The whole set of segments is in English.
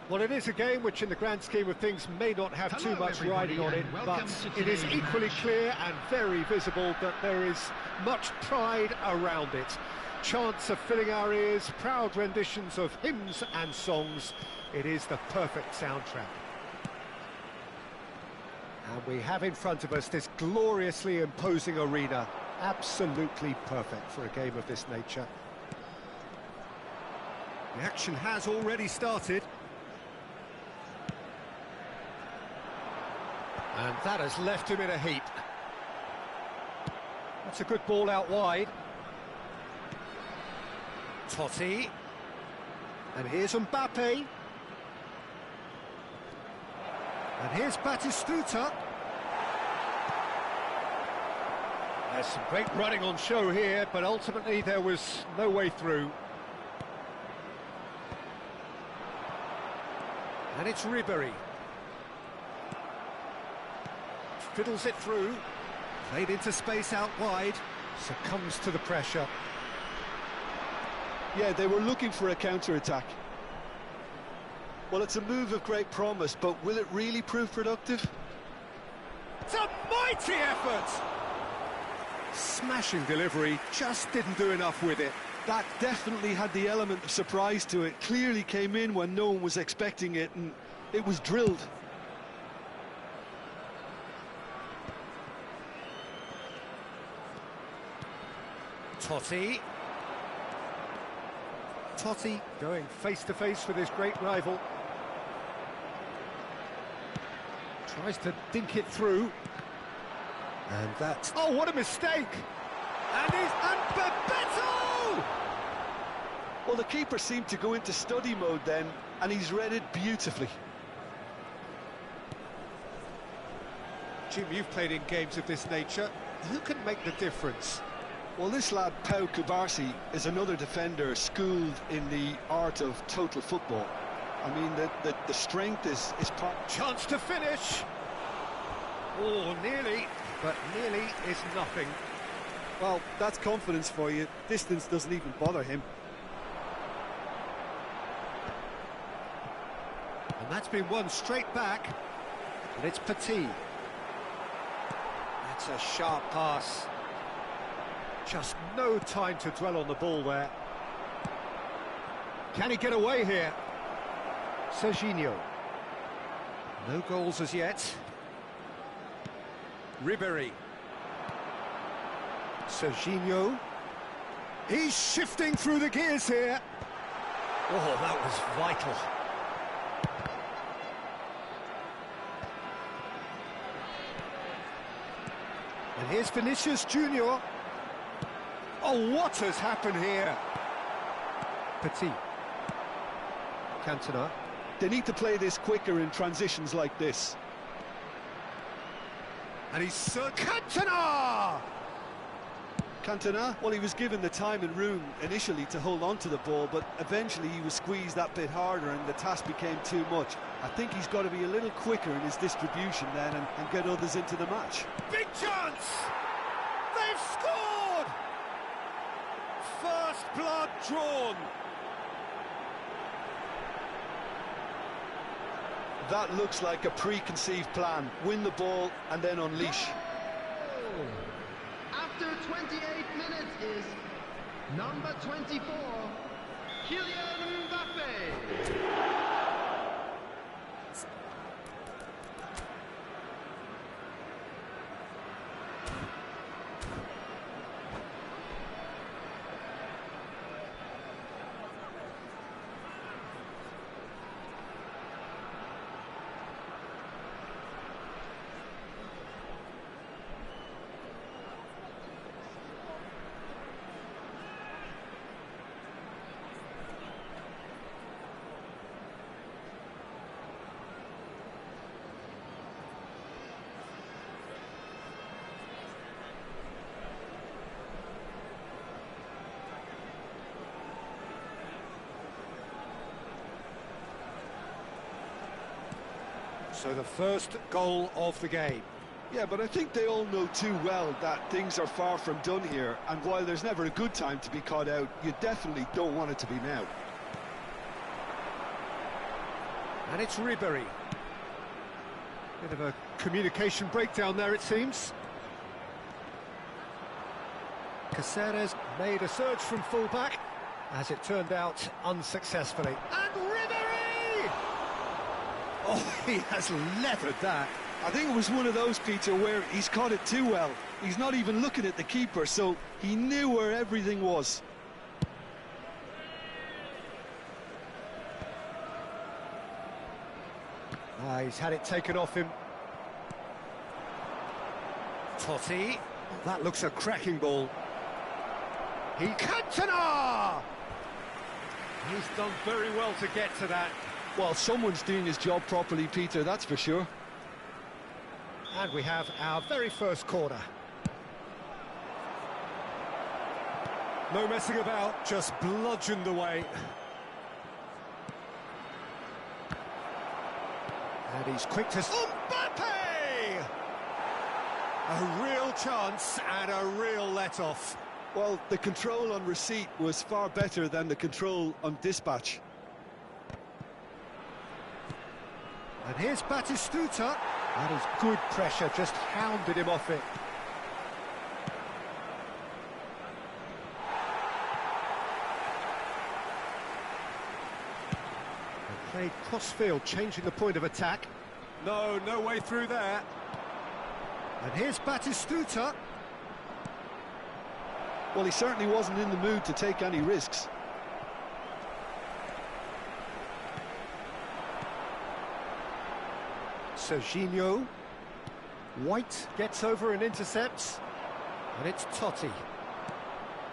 Well, it is a game which, in the grand scheme of things, may not have too much riding on it, but it is equally clear and very visible that there is much pride around it. Chants are filling our ears, proud renditions of hymns and songs. It is the perfect soundtrack. And we have in front of us this gloriously imposing arena. Absolutely perfect for a game of this nature. The action has already started. And that has left him in a heap. That's a good ball out wide. Totti. And here's Mbappe. And here's Batistuta. There's some great running on show here, but ultimately there was no way through. And it's Ribery. Fiddles it through. Played into space out wide. Succumbs to the pressure. Yeah, they were looking for a counter-attack. Well, it's a move of great promise, but will it really prove productive? It's a mighty effort! Smashing delivery, just didn't do enough with it. That definitely had the element of surprise to it. Clearly came in when no one was expecting it, and it was drilled. Totti. Totti going face-to-face with his great rival. Tries to dink it through. And that's... Oh, what a mistake! And Bebeto! Well, the keeper seemed to go into study mode then, and he's read it beautifully. Jim, you've played in games of this nature. Who can make the difference? Well, this lad, Pau Kubarsi, is another defender schooled in the art of total football. I mean, the strength is part... Chance to finish! Oh, nearly, but nearly is nothing. Well, that's confidence for you. Distance doesn't even bother him. And that's been won straight back. And it's Petit. That's a sharp pass. Just no time to dwell on the ball there. Can he get away here? Serginho. No goals as yet. Ribery. Serginho. He's shifting through the gears here. Oh, that was vital. And here's Vinicius Junior. Oh, what has happened here? Petit. Cantona. They need to play this quicker in transitions like this. And he's... Cantona! Cantona, well, he was given the time and room initially to hold on to the ball, but eventually he was squeezed that bit harder and the task became too much. I think he's got to be a little quicker in his distribution then and get others into the match. Big chance! They've scored! First blood drawn. That looks like a preconceived plan. Win the ball and then unleash. After 28 minutes is number 24, Kylian Mbappe. So the first goal of the game. Yeah, but I think they all know too well that things are far from done here, and while there's never a good time to be caught out, you definitely don't want it to be now. And it's Ribery. Bit of a communication breakdown there, it seems. Caceres made a surge from full-back, as it turned out, unsuccessfully. And Ribery! Oh, he has leathered that. I think it was one of those, Peter, where he's caught it too well. He's not even looking at the keeper, so he knew where everything was. He's had it taken off him. Totti. Oh, that looks a cracking ball. Cantona! He's done very well to get to that. Well, someone's doing his job properly, Peter, that's for sure. And we have our very first corner. No messing about, just bludgeoned away. And he's quick to... Mbappe! A real chance and a real let-off. Well, the control on receipt was far better than the control on dispatch. And here's Batistuta. That is good pressure, just hounded him off it. And played cross-field, changing the point of attack. No way through there. And here's Batistuta. Well, he certainly wasn't in the mood to take any risks. Serginho. White gets over and intercepts. And it's Totti.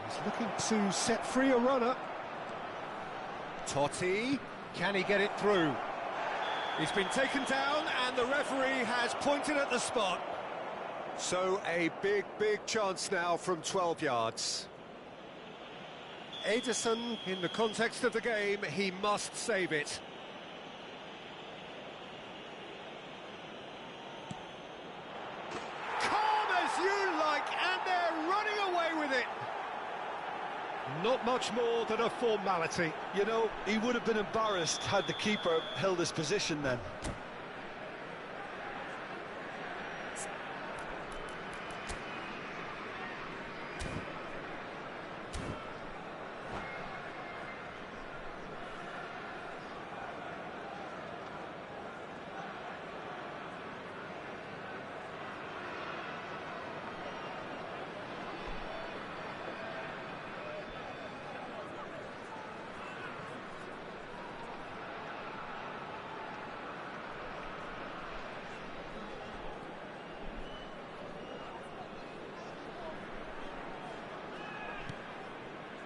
He's looking to set free a runner. Totti. Can he get it through? He's been taken down and the referee has pointed at the spot. So a big chance now from 12 yards. Ederson, in the context of the game, he must save it. Calm as you like, and they're running away with it. Not much more than a formality. You know, he would have been embarrassed had the keeper held his position then.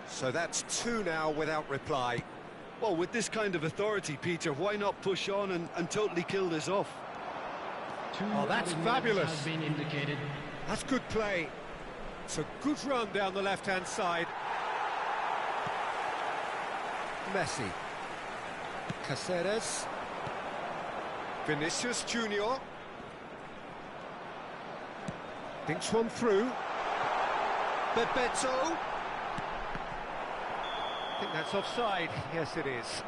So that's two now without reply. Well, with this kind of authority, Peter, why not push on and totally kill this off? Oh, that's fabulous. Has been indicated. That's good play. It's a good run down the left-hand side. Messi. Caceres. Vinicius Junior. Thinks one through. Bebeto. I think that's offside. Yes, it is.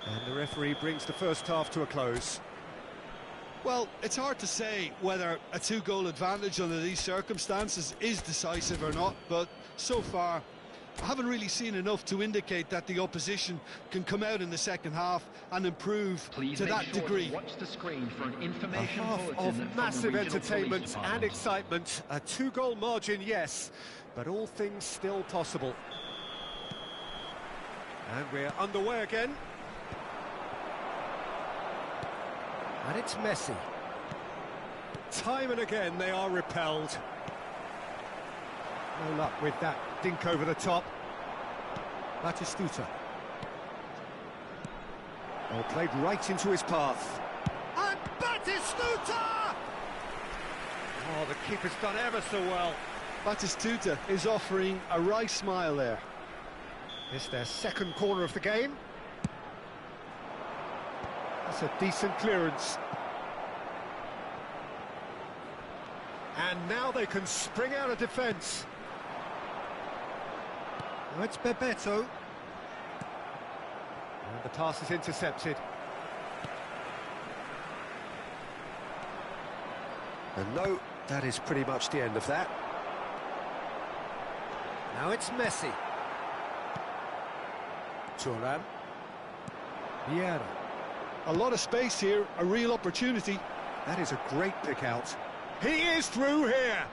And the referee brings the first half to a close. Well, it's hard to say whether a two-goal advantage under these circumstances is decisive or not, but so far I haven't really seen enough to indicate that the opposition can come out in the second half and improve to that degree. Watch the screen for an information a half of massive entertainment and excitement. A two-goal margin, yes, but all things still possible. And we're underway again. And it's Messi. Time and again they are repelled. No luck with that dink over the top. Batistuta. Oh, played right into his path. And Batistuta! Oh, the keeper's done ever so well. Batistuta is offering a wry smile there. It's their second corner of the game. That's a decent clearance. And now they can spring out of defence. Now it's Bebeto. And the pass is intercepted. And no, that is pretty much the end of that. Now it's Messi. Thuram. Vieira. A lot of space here, a real opportunity. That is a great pick out. He is through here.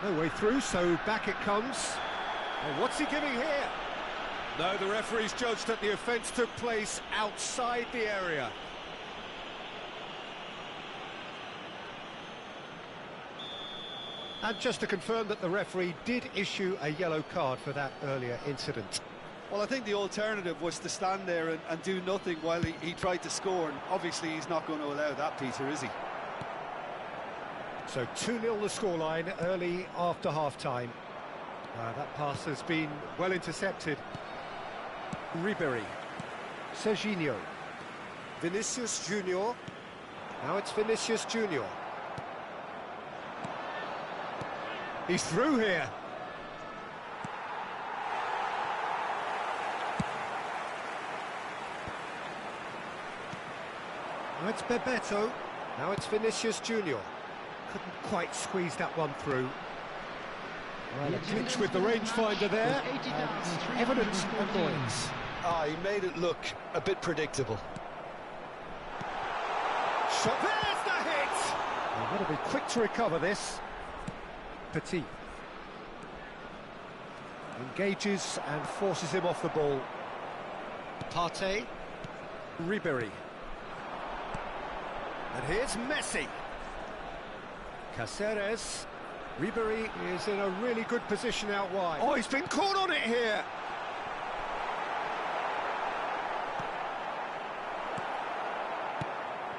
No way through, so back it comes. And what's he giving here? No, the referee's judged that the offence took place outside the area. And just to confirm that the referee did issue a yellow card for that earlier incident. Well, I think the alternative was to stand there and do nothing while he tried to score, and obviously he's not going to allow that, Peter, is he? So 2-0 the scoreline early after half-time. That pass has been well intercepted. Ribery. Serginho. Vinicius Junior. Now it's Vinicius Junior. He's through here. Now it's Bebeto. Now it's Vinicius Junior. Couldn't quite squeeze that one through. Well, a clinch with the rangefinder there. And evident annoyance. He made it look a bit predictable. Shot. There's the hit! They've got to be quick to recover this. Petit. Engages and forces him off the ball. Partey. Ribery. And here's Messi. Caceres. Ribery is in a really good position out wide. Oh, he's been caught on it here.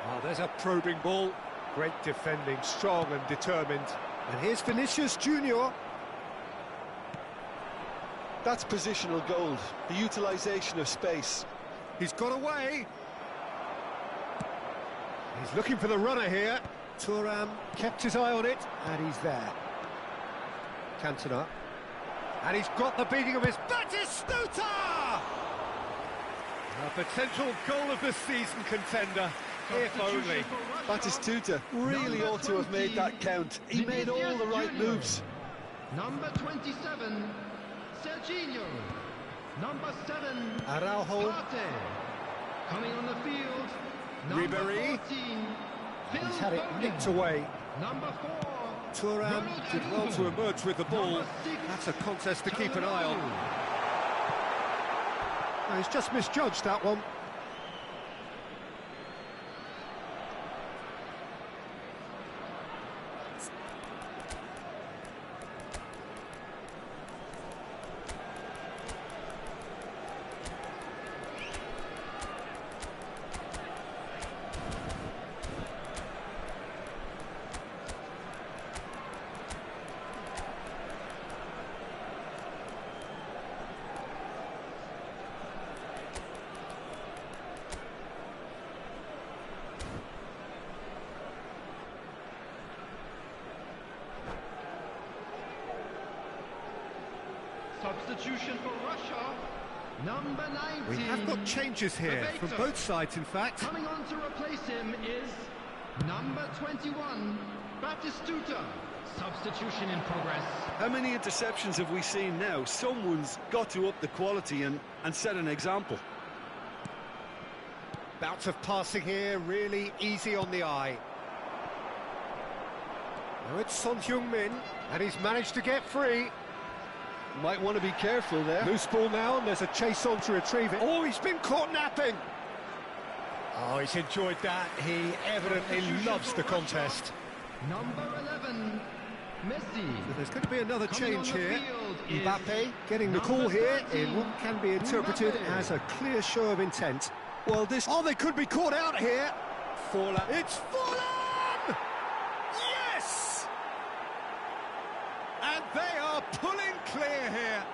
Oh, there's a probing ball. Great defending, strong and determined. And here's Vinicius Junior. That's positional gold, the utilisation of space. He's got away. He's looking for the runner here. Thuram kept his eye on it, and he's there. Cantona. And he's got the beating of his Batistuta! A potential goal of the season contender, if only. Batistuta really ought to have made that count. He made all the right moves. Number 27, Serginho. Number 7, Araujo. Partey. Coming on the field, number Ribery. 14, He's had it nicked away. Number 4, Thuram did well to emerge with the ball. That's a contest to keep an eye on. Oh, he's just misjudged that one. Substitution for Russia, number 19. We have got changes here from both sides, in fact. Coming on to replace him is number 21, Batistuta. Substitution in progress. How many interceptions have we seen now? Someone's got to up the quality and set an example. Bouts of passing here, really easy on the eye. Now it's Son Heung-min, and he's managed to get free. Might want to be careful there. Loose ball now, and there's a chase on to retrieve it. Oh, he's been caught napping! Oh, he's enjoyed that. He evidently loves the contest. Number 11, Messi. So there's going to be another change here. Field Mbappe getting the call here in what can be interpreted Mbappe. as a clear show of intent. Well, this... Oh, they could be caught out here. Forlan. It's Forlan! Yes! And they are pulling clear here.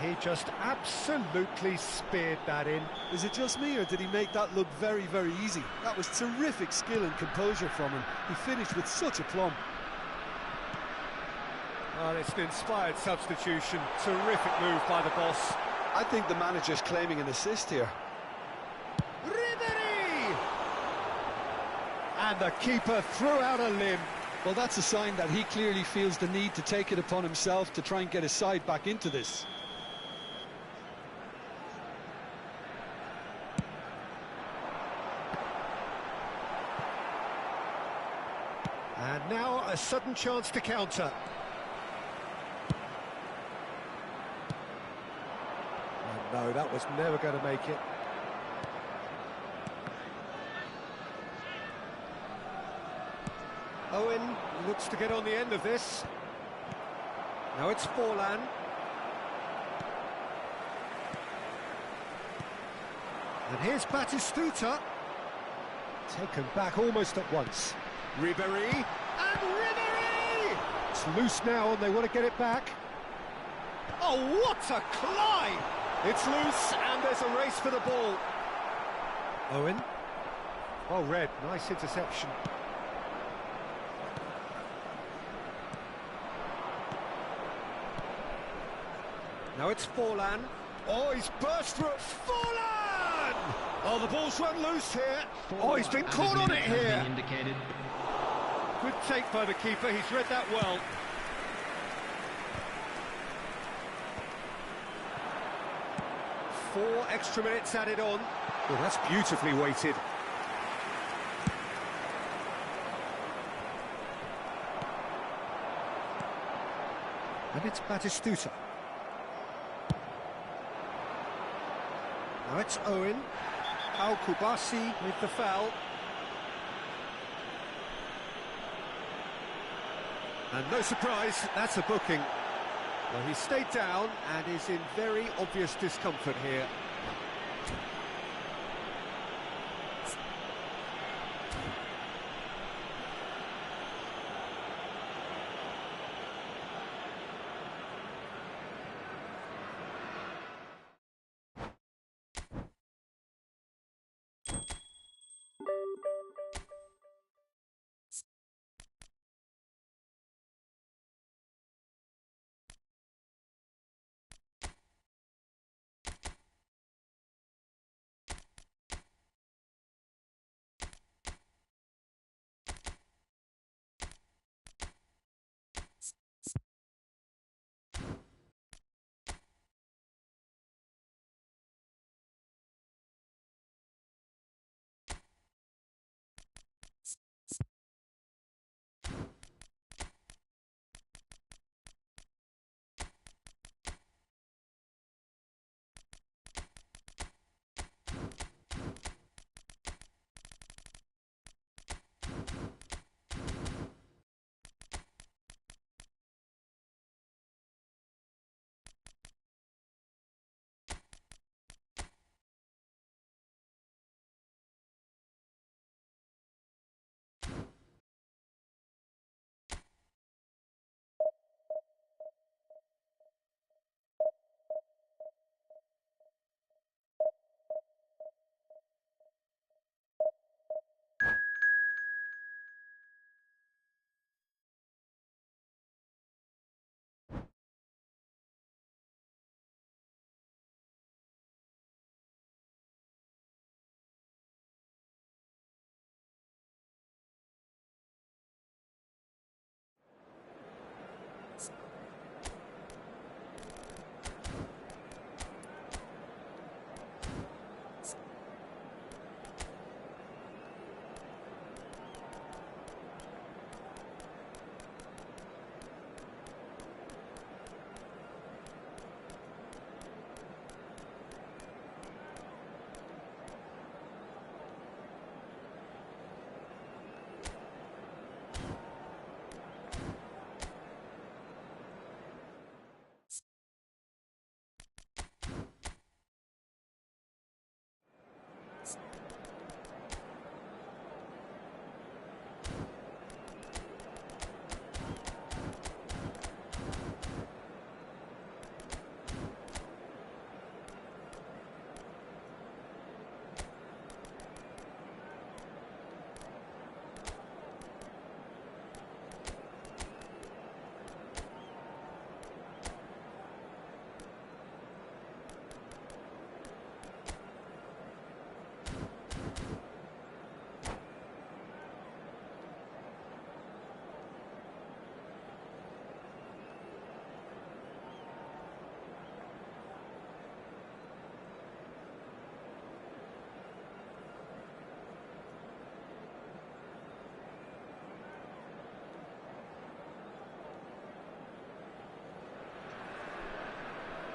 He just absolutely speared that in. Is it just me, or did he make that look very, very easy? That was terrific skill and composure from him. He finished with such aplomb. Well, it's an inspired substitution. Terrific move by the boss. I think the manager's claiming an assist here. Ribery! And the keeper threw out a limb. Well, that's a sign that he clearly feels the need to take it upon himself to try and get his side back into this. And now a sudden chance to counter. Oh, no, that was never going to make it. Owen looks to get on the end of this. Now it's Forlan. And here's Batistuta. Taken back almost at once. Ribery, and Ribery! It's loose now and they want to get it back. Oh, what a climb! It's loose and there's a race for the ball. Owen. Oh, Red, nice interception. Now it's Forlan. Oh, he's burst through it. Forlan! Oh, the ball's run loose here. Oh, he's been caught on it here. Good take by the keeper, he's read that well. Four extra minutes added on. Oh, that's beautifully weighted. And it's Batistuta. Now it's Owen. Al Kubasi with the foul. And no surprise, that's a booking. Well, he stayed down and is in very obvious discomfort here.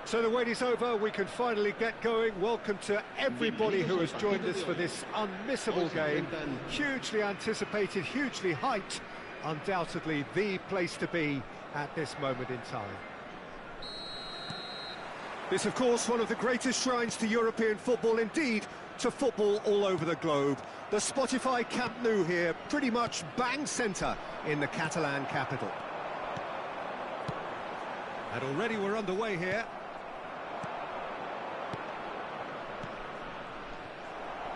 So the wait is over, we can finally get going. Welcome to everybody who has joined us for this unmissable game. Hugely anticipated, hugely hyped, undoubtedly the place to be at this moment in time. This, of course, one of the greatest shrines to European football, indeed, to football all over the globe. The Spotify Camp Nou here, pretty much bang centre in the Catalan capital. And already we're underway here.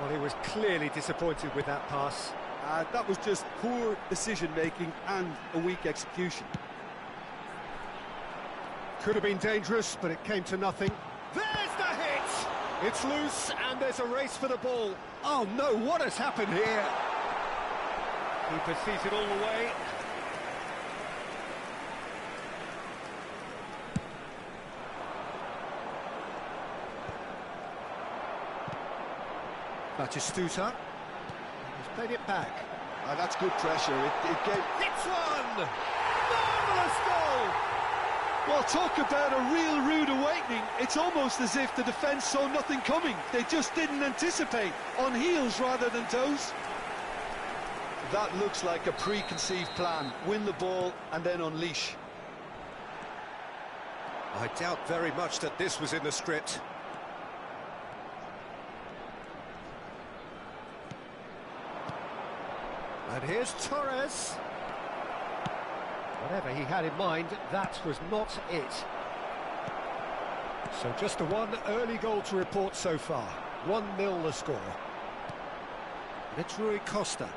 Well, he was clearly disappointed with that pass. That was just poor decision-making and a weak execution. Could have been dangerous, but it came to nothing. There's the hit! It's loose, and there's a race for the ball. Oh, no, what has happened here? Keeper sees it all the way. Batistuta. He's played it back. That's good pressure. It gave... It's one! Marvellous goal! Well, talk about a real rude awakening. It's almost as if the defence saw nothing coming. They just didn't anticipate, on heels rather than toes. That looks like a preconceived plan. Win the ball and then unleash. I doubt very much that this was in the script. And here's Torres. Whatever he had in mind, that was not it. So just the one early goal to report so far. 1-0 the score. And it's Rui Costa.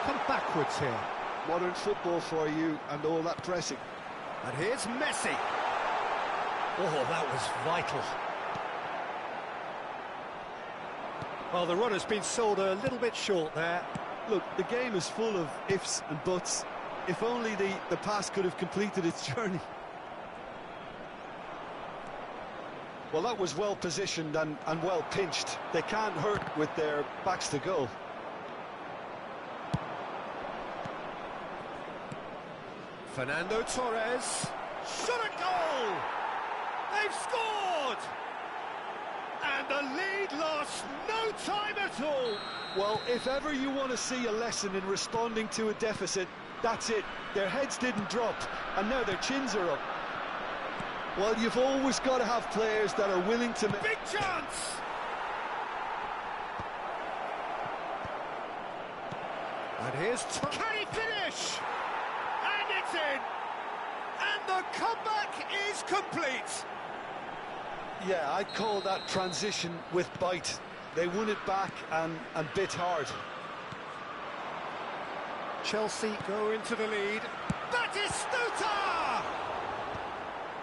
Come backwards here. Modern football for you and all that pressing. And here's Messi. Oh, that was vital. Well, the run has been sold a little bit short there. Look, the game is full of ifs and buts. If only the pass could have completed its journey. Well, that was well positioned and well pinched. They can't hurt with their backs to goal. Fernando Torres. Shot a goal! They've scored! And the lead lost no time at all. Well, if ever you want to see a lesson in responding to a deficit, that's it. Their heads didn't drop, and now their chins are up. Well, you've always got to have players that are willing to... Big chance! And here's... Can he finish? And it's in! And the comeback is complete! Yeah, I'd call that transition with bite. They won it back and bit hard. Chelsea go into the lead. Batistuta!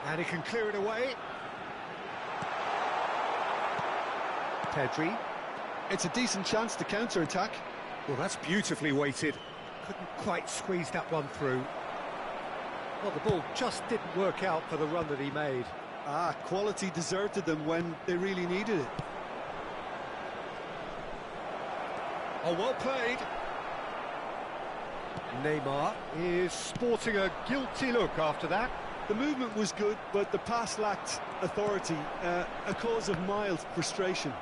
And he can clear it away. Pedri. It's a decent chance to counter-attack. Well, that's beautifully weighted. Couldn't quite squeeze that one through. Well, the ball just didn't work out for the run that he made. Quality deserted them when they really needed it. Oh, well played. Neymar is sporting a guilty look after that. The movement was good, but the pass lacked authority, a cause of mild frustration.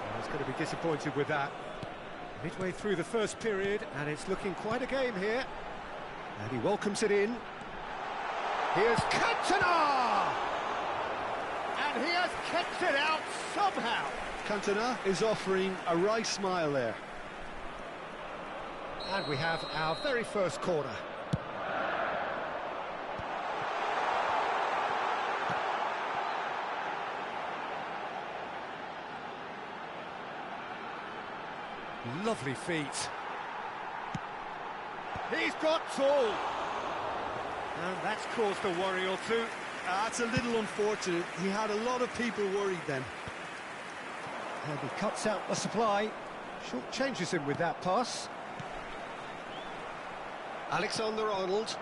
Well, he's going to be disappointed with that. Midway through the first period, and it's looking quite a game here. And he welcomes it in. Here's Cantona! And he has kept it out somehow. Cantona is offering a wry smile there. And we have our very first corner. Lovely feet. He's got tall. And that's caused a worry or two. That's a little unfortunate. He had a lot of people worried then. And he cuts out the supply. Short changes him with that pass. Alexander-Arnold.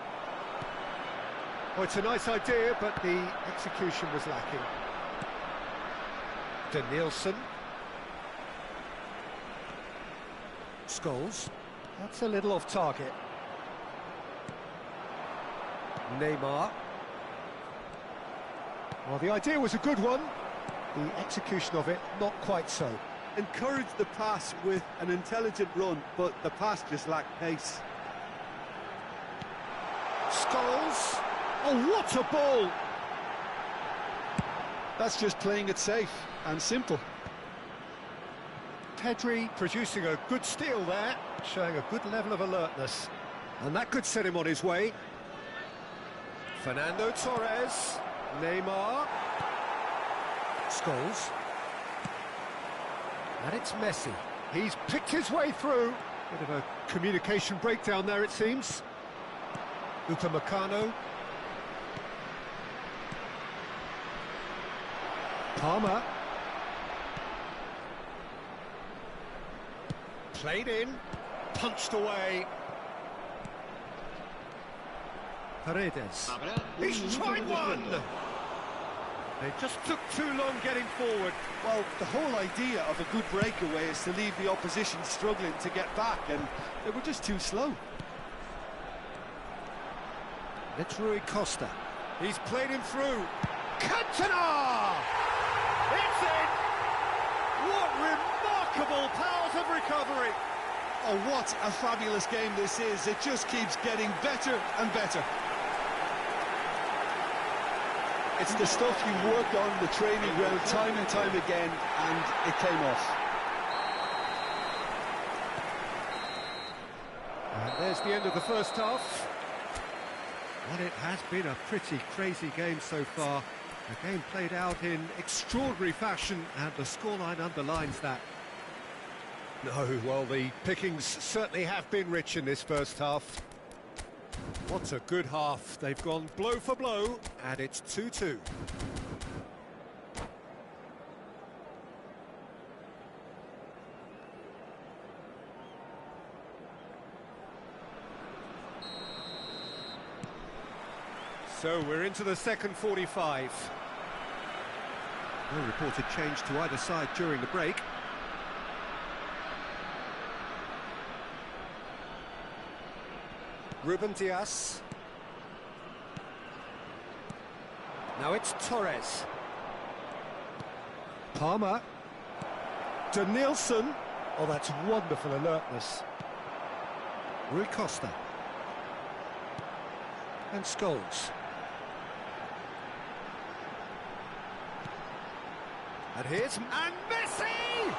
Well, it's a nice idea, but the execution was lacking. Danielson. Scholes. That's a little off target. Neymar. Well, the idea was a good one. The execution of it, not quite so. Encouraged the pass with an intelligent run, but the pass just lacked pace. Scholes. Oh, what a ball! That's just playing it safe and simple. Pedri producing a good steal there, showing a good level of alertness. And that could set him on his way. Fernando Torres. Neymar. Scholes. And it's Messi. He's picked his way through. Bit of a communication breakdown there, it seems. Upamecano. Palmer. Played in. Punched away. Paredes. He's tried one! They just took too long getting forward. Well, the whole idea of a good breakaway is to leave the opposition struggling to get back, and they were just too slow. It's Rui Costa. He's played him through. Cantona! It's in! What remarkable powers of recovery! Oh, what a fabulous game this is. It just keeps getting better and better. It's the stuff you work on the training ground time and time again, and it came off. And there's the end of the first half. Well, it has been a pretty crazy game so far. The game played out in extraordinary fashion, and the scoreline underlines that. No, well, the pickings certainly have been rich in this first half. What a good half. They've gone blow for blow, and it's 2-2. So we're into the second 45. No reported change to either side during the break. Ruben Dias. Now it's Torres. Palmer. Denilson. Oh, that's wonderful alertness. Rui Costa. And Scholes. And here's... And Messi!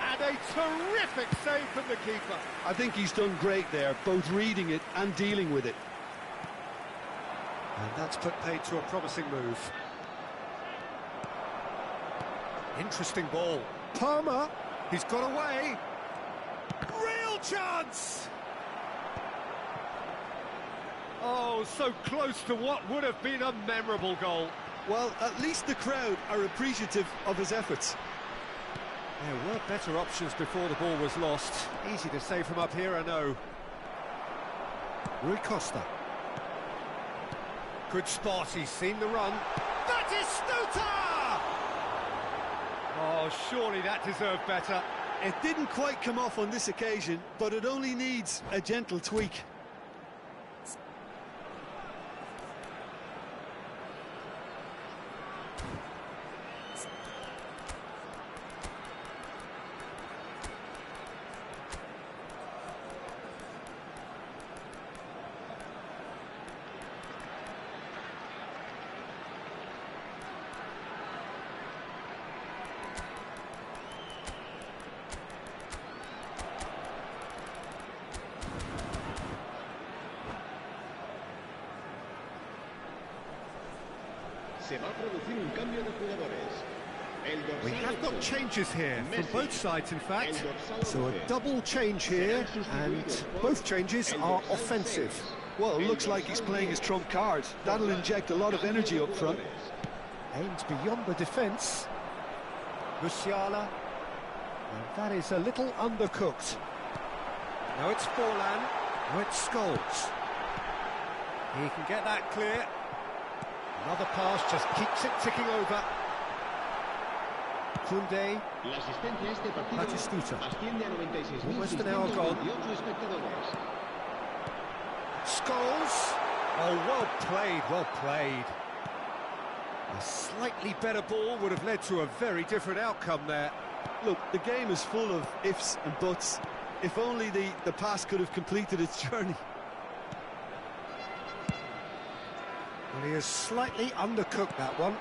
And a terrific save from the keeper. I think he's done great there, both reading it and dealing with it. And that's put paid to a promising move. Interesting ball. Palmer, he's got away. Real chance! Oh, so close to what would have been a memorable goal. Well, at least the crowd are appreciative of his efforts. There were better options before the ball was lost. Easy to say from up here, I know. Rui Costa. Good spot, he's seen the run. That is Stuta! Oh, surely that deserved better. It didn't quite come off on this occasion, but it only needs a gentle tweak. Se va a producir un cambio de jugadores. We have got changes here from both sides, in fact. So a double change here, and both changes are offensive. Well, it looks like he's playing his trump card. That'll inject a lot of energy up front. Aimed beyond the defence. Musiala. And that is a little undercooked. Now it's Forlan. Now it's Scholes. He can get that clear. Another pass just keeps it ticking over. Koundé. Batistuta. Almost an hour gone. Scholes. Oh, well played, well played. A slightly better ball would have led to a very different outcome there. Look, the game is full of ifs and buts. If only the pass could have completed its journey. Well, he has slightly undercooked that one.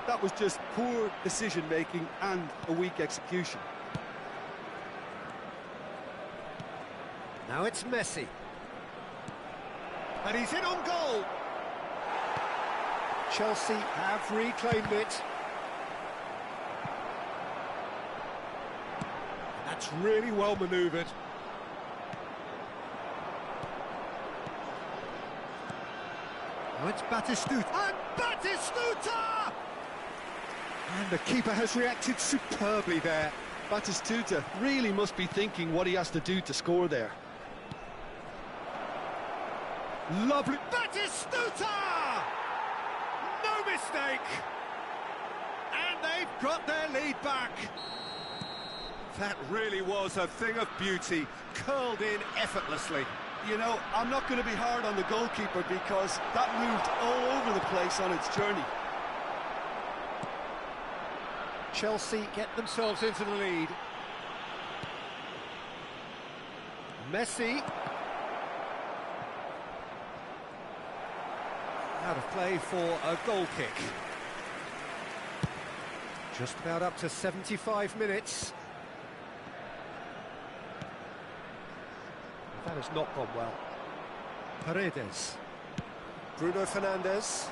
That was just poor decision-making and a weak execution. Now it's Messi. And he's in on goal. Chelsea have reclaimed it. That's really well manoeuvred. Now it's Batistuta. And Batistuta! And the keeper has reacted superbly there. Batistuta really must be thinking what he has to do to score there. Lovely. Batistuta! No mistake! And they've got their lead back. That really was a thing of beauty, curled in effortlessly. You know, I'm not going to be hard on the goalkeeper because that moved all over the place on its journey. Chelsea get themselves into the lead. Messi. Out of play for a goal kick. Just about up to 75 minutes. That has not gone well. Paredes. Bruno Fernandes.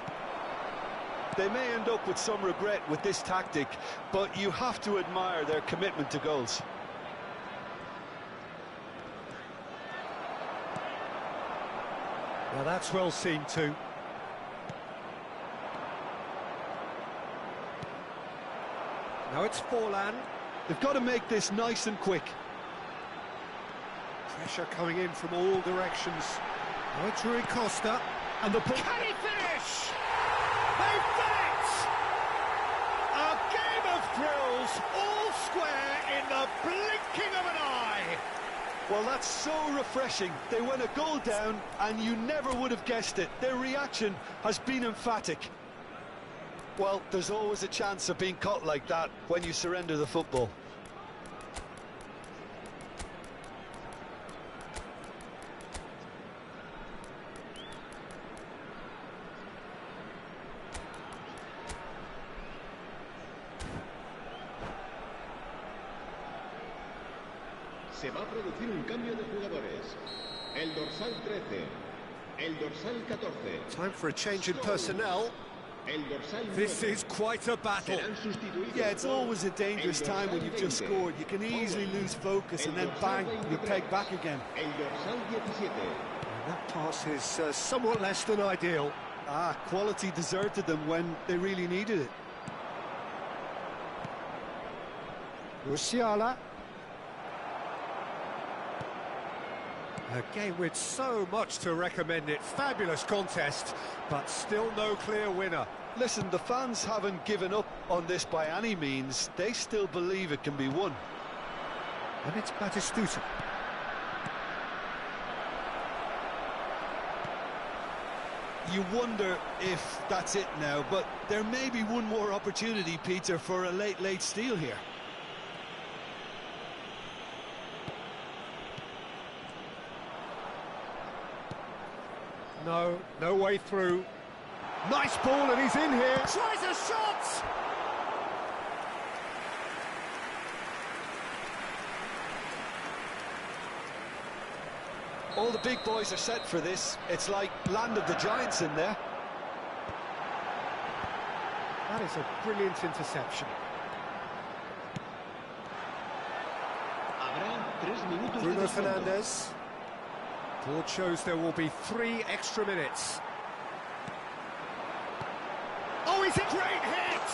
They may end up with some regret with this tactic, but you have to admire their commitment to goals. Well, that's well seen too. Now it's Forlan. They've got to make this nice and quick. Pressure coming in from all directions. Now it's Rui Costa. And the ball. Can he finish? They've done it! A game of thrills, all square in the blinking of an eye. Well, that's so refreshing. They went a goal down, and you never would have guessed it. Their reaction has been emphatic. Well, there's always a chance of being caught like that when you surrender the football. Se va a producir un cambio de jugadores. El dorsal 13. El dorsal 14. Time for a change in personnel. El dorsal 9. This is quite a battle. Serán sustituidos Yeah, it's always a dangerous el time when dorsal you've just 20. scored. You can easily lose focus and then bang, you're pegged back again. El dorsal 17. And that pass is somewhat less than ideal. Quality deserted them when they really needed it. Musiala. A game with so much to recommend it. Fabulous contest, but still no clear winner. Listen, the fans haven't given up on this by any means. They still believe it can be won. And it's Batistuta. You wonder if that's it now, but there may be one more opportunity, Peter, for a late steal here. No way through. Nice ball, and he's in here. Tries a shot! All the big boys are set for this. It's like land of the giants in there. That is a brilliant interception. Bruno Fernandes. Board shows there will be 3 extra minutes. Oh, he's a great hit!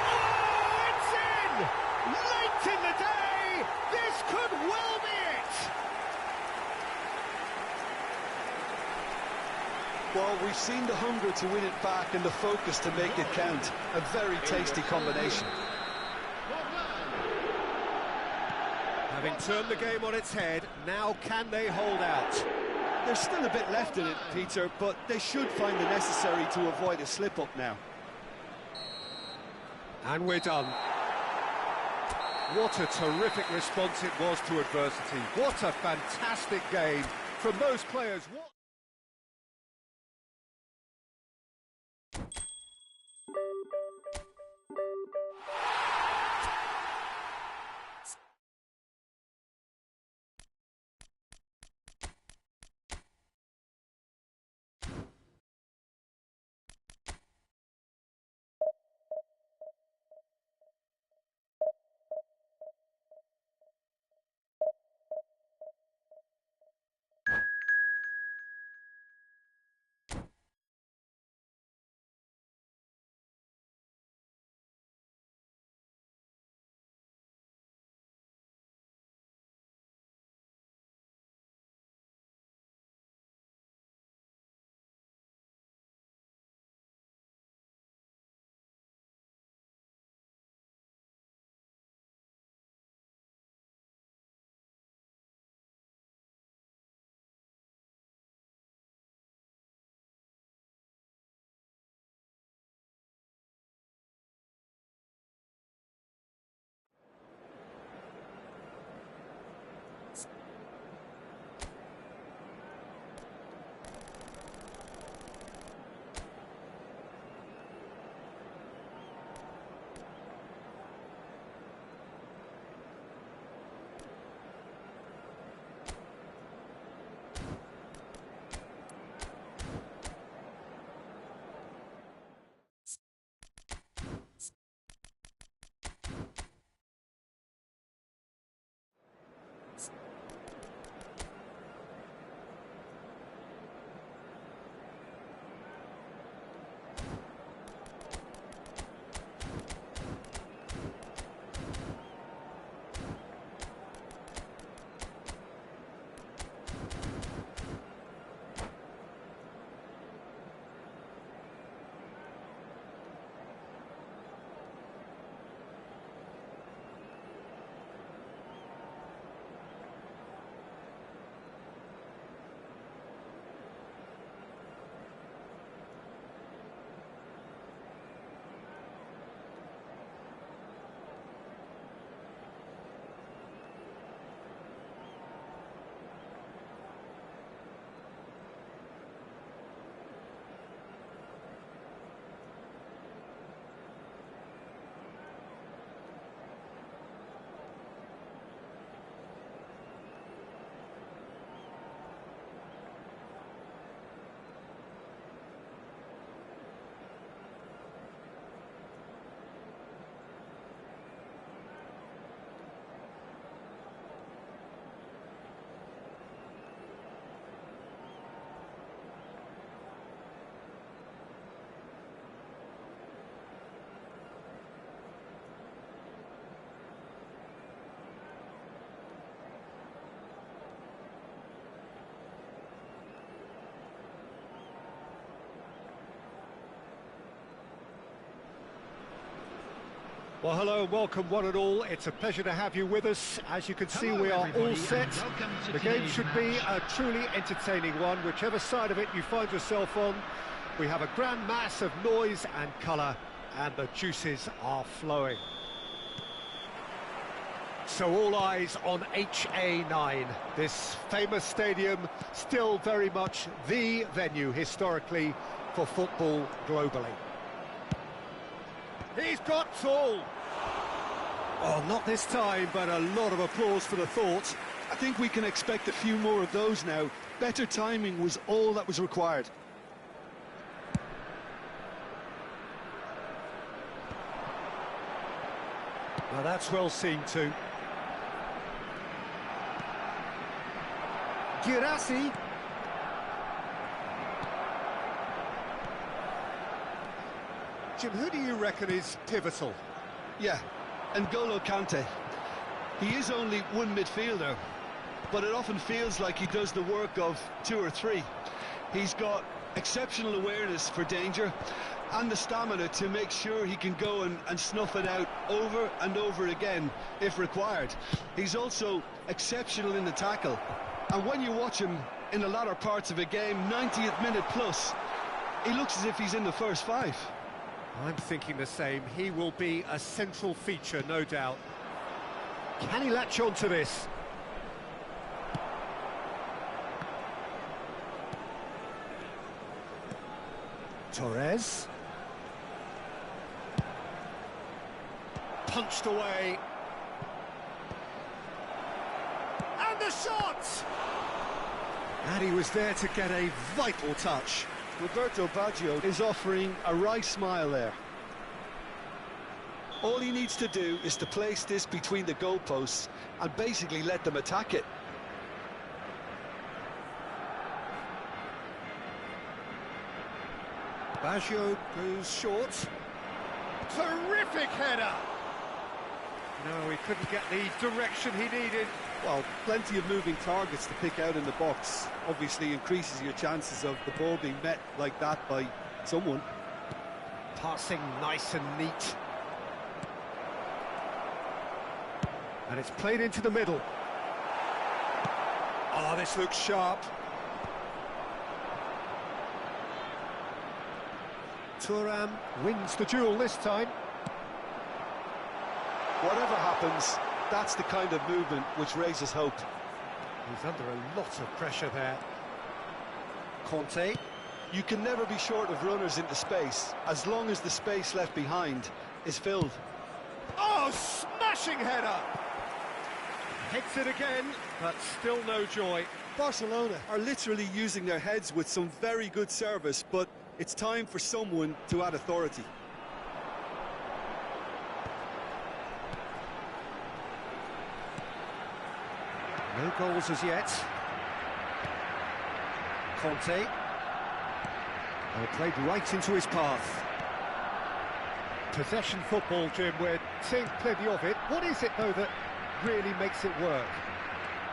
Oh, it's in! Late in the day, this could well be it! Well, we've seen the hunger to win it back and the focus to make it count. A very tasty combination. Having turned the game on its head, now can they hold out? There's still a bit left in it, Peter, but they should find the necessary to avoid a slip-up now. And we're done. What a terrific response it was to adversity. What a fantastic game from those players. Well, hello and welcome one and all. It's a pleasure to have you with us. As you can see, we are all set. The game should be a truly entertaining one, whichever side of it you find yourself on. We have a grand mass of noise and colour, and the juices are flowing. So all eyes on HA9, this famous stadium, still very much the venue historically for football globally. He's got all. Oh, not this time, but a lot of applause for the thought. I think we can expect a few more of those now. Better timing was all that was required. Well, that's well seen too. Girassi. Jim, who do you reckon is pivotal? Yeah, N'Golo Kante. He is only one midfielder, but it often feels like he does the work of two or three. He's got exceptional awareness for danger and the stamina to make sure he can go and snuff it out over and over again if required. He's also exceptional in the tackle, and when you watch him, in the latter parts of a game, 90th minute plus. He looks as if he's in the first five. I'm thinking the same. He will be a central feature, no doubt. Can he latch on to this? Torres. Punched away. And the shot! And he was there to get a vital touch. Roberto Baggio is offering a wry smile there. All he needs to do is to place this between the goalposts and basically let them attack it. Baggio goes short. Terrific header! No, he couldn't get the direction he needed. Well, plenty of moving targets to pick out in the box. Obviously increases your chances of the ball being met like that by someone. Passing nice and neat. And it's played into the middle. Oh, this looks sharp. Thuram wins the duel this time. Whatever happens, that's the kind of movement which raises hope. He's under a lot of pressure there. Conte. You can never be short of runners into space, as long as the space left behind is filled. Oh, smashing header! Hits it again, but still no joy. Barcelona are literally using their heads with some very good service, but it's time for someone to add authority. No goals as yet. Conte. And played right into his path. Possession football, Jim, we're seeing plenty of it. What is it, though, that really makes it work?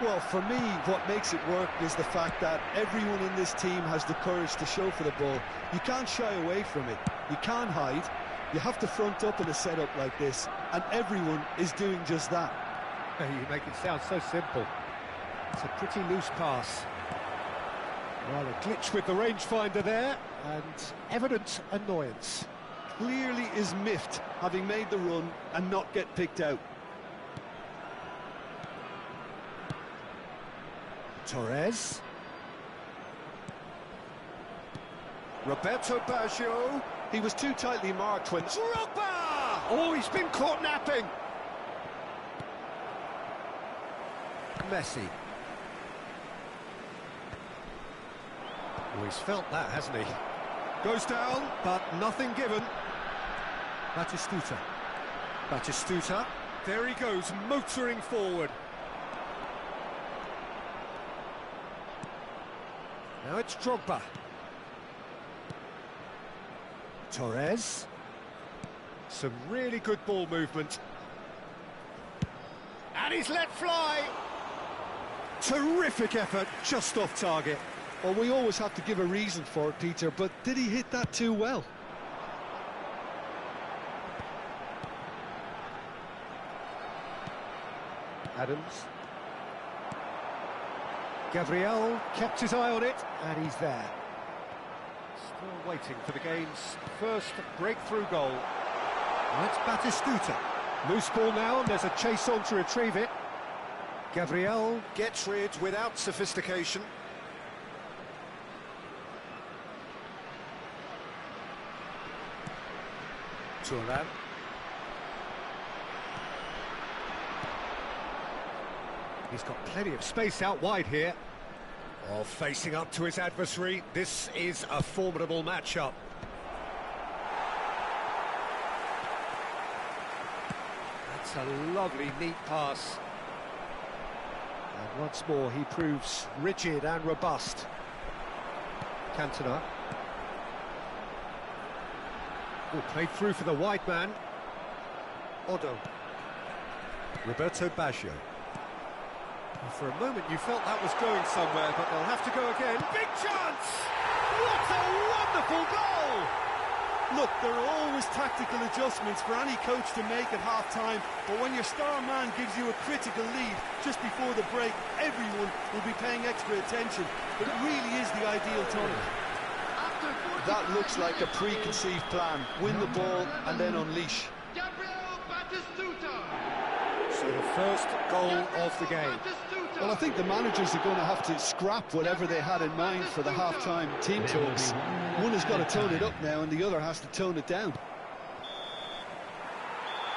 Well, for me, what makes it work is the fact that everyone in this team has the courage to show for the ball. You can't shy away from it. You can't hide. You have to front up in a setup like this, and everyone is doing just that. You make it sound so simple. It's a pretty loose pass. Well, a glitch with the rangefinder there, and evident annoyance. Clearly is miffed, having made the run and not get picked out. Torres. Roberto Baggio. He was too tightly marked when... Drogba! Oh, he's been caught napping. Messi. Oh, he's felt that, hasn't he? Goes down, but nothing given. Batistuta. Batistuta. There he goes, motoring forward. Now it's Drogba. Torres. Some really good ball movement. And he's let fly. Terrific effort, just off target. Well, we always have to give a reason for it, Peter, but did he hit that too well? Adams. Gabriel kept his eye on it, and he's there. Still waiting for the game's first breakthrough goal. That's Batistuta. Loose ball now, and there's a chase on to retrieve it. Gabriel gets rid without sophistication. Thuram. He's got plenty of space out wide here. Oh, facing up to his adversary, this is a formidable matchup. That's a lovely, neat pass. And once more, he proves rigid and robust. Cantona. Oh, played through for the wide man. Odo. Roberto Baggio. And for a moment you felt that was going somewhere, but they'll have to go again. Big chance! What a wonderful goal! Look, there are always tactical adjustments for any coach to make at half-time, but when your star man gives you a critical lead just before the break, everyone will be paying extra attention. It really is the ideal time. That looks like a preconceived plan. Win the ball and then unleash. So the first goal of the game. Well, I think the managers are going to have to scrap whatever they had in mind for the half-time team talks. One has got to tone it up now and the other has to tone it down.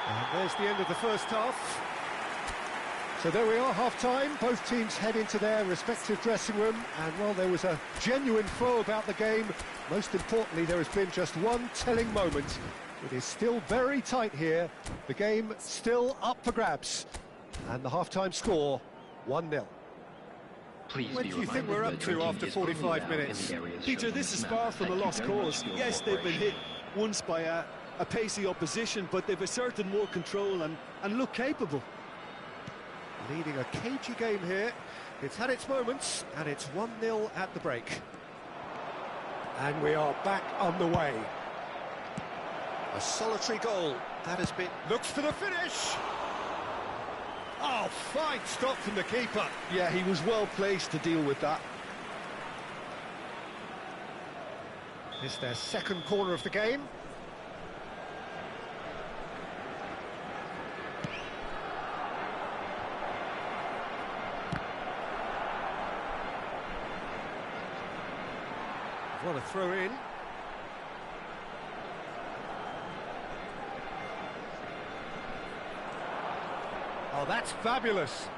And there's the end of the first half. So there we are, half-time. Both teams head into their respective dressing room. And while there was a genuine flow about the game, most importantly, there has been just one telling moment. It is still very tight here. The game still up for grabs. And the half-time score, 1-0. What do you think we're up to after 45 minutes? Peter, this is far from a lost cause. Yes, they've been hit once by a pacey opposition, but they've asserted more control and look capable. Leading a cagey game here. It's had its moments, and it's 1-0 at the break. And we are back on the way. A solitary goal. That has been... Looks for the finish! Oh, fine stop from the keeper. Yeah, he was well placed to deal with that. This is their second corner of the game. What a throw in. Oh, that's fabulous.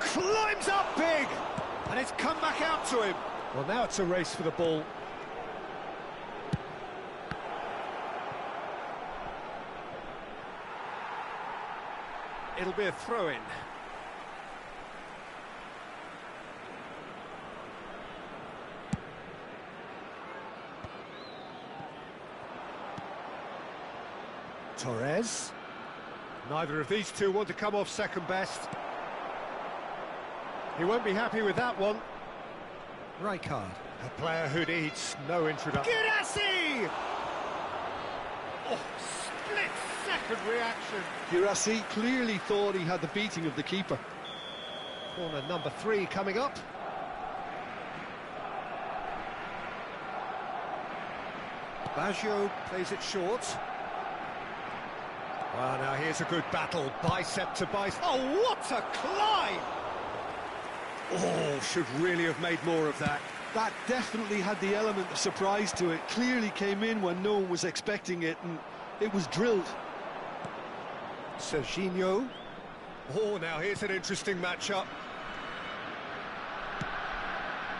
Climbs up big, and it's come back out to him. Well, now it's a race for the ball. It'll be a throw-in. Torres. Neither of these two want to come off second best. He won't be happy with that one. Right card. A player who needs no introduction. Girassi! Oh, split-second reaction. Girassi clearly thought he had the beating of the keeper. Corner number 3 coming up. Baggio plays it short. Well, now here's a good battle, bicep to bicep. Oh, what a climb! Oh, should really have made more of that. That definitely had the element of surprise to it. Clearly came in when no one was expecting it, and it was drilled. Serginho. Oh, now here's an interesting matchup.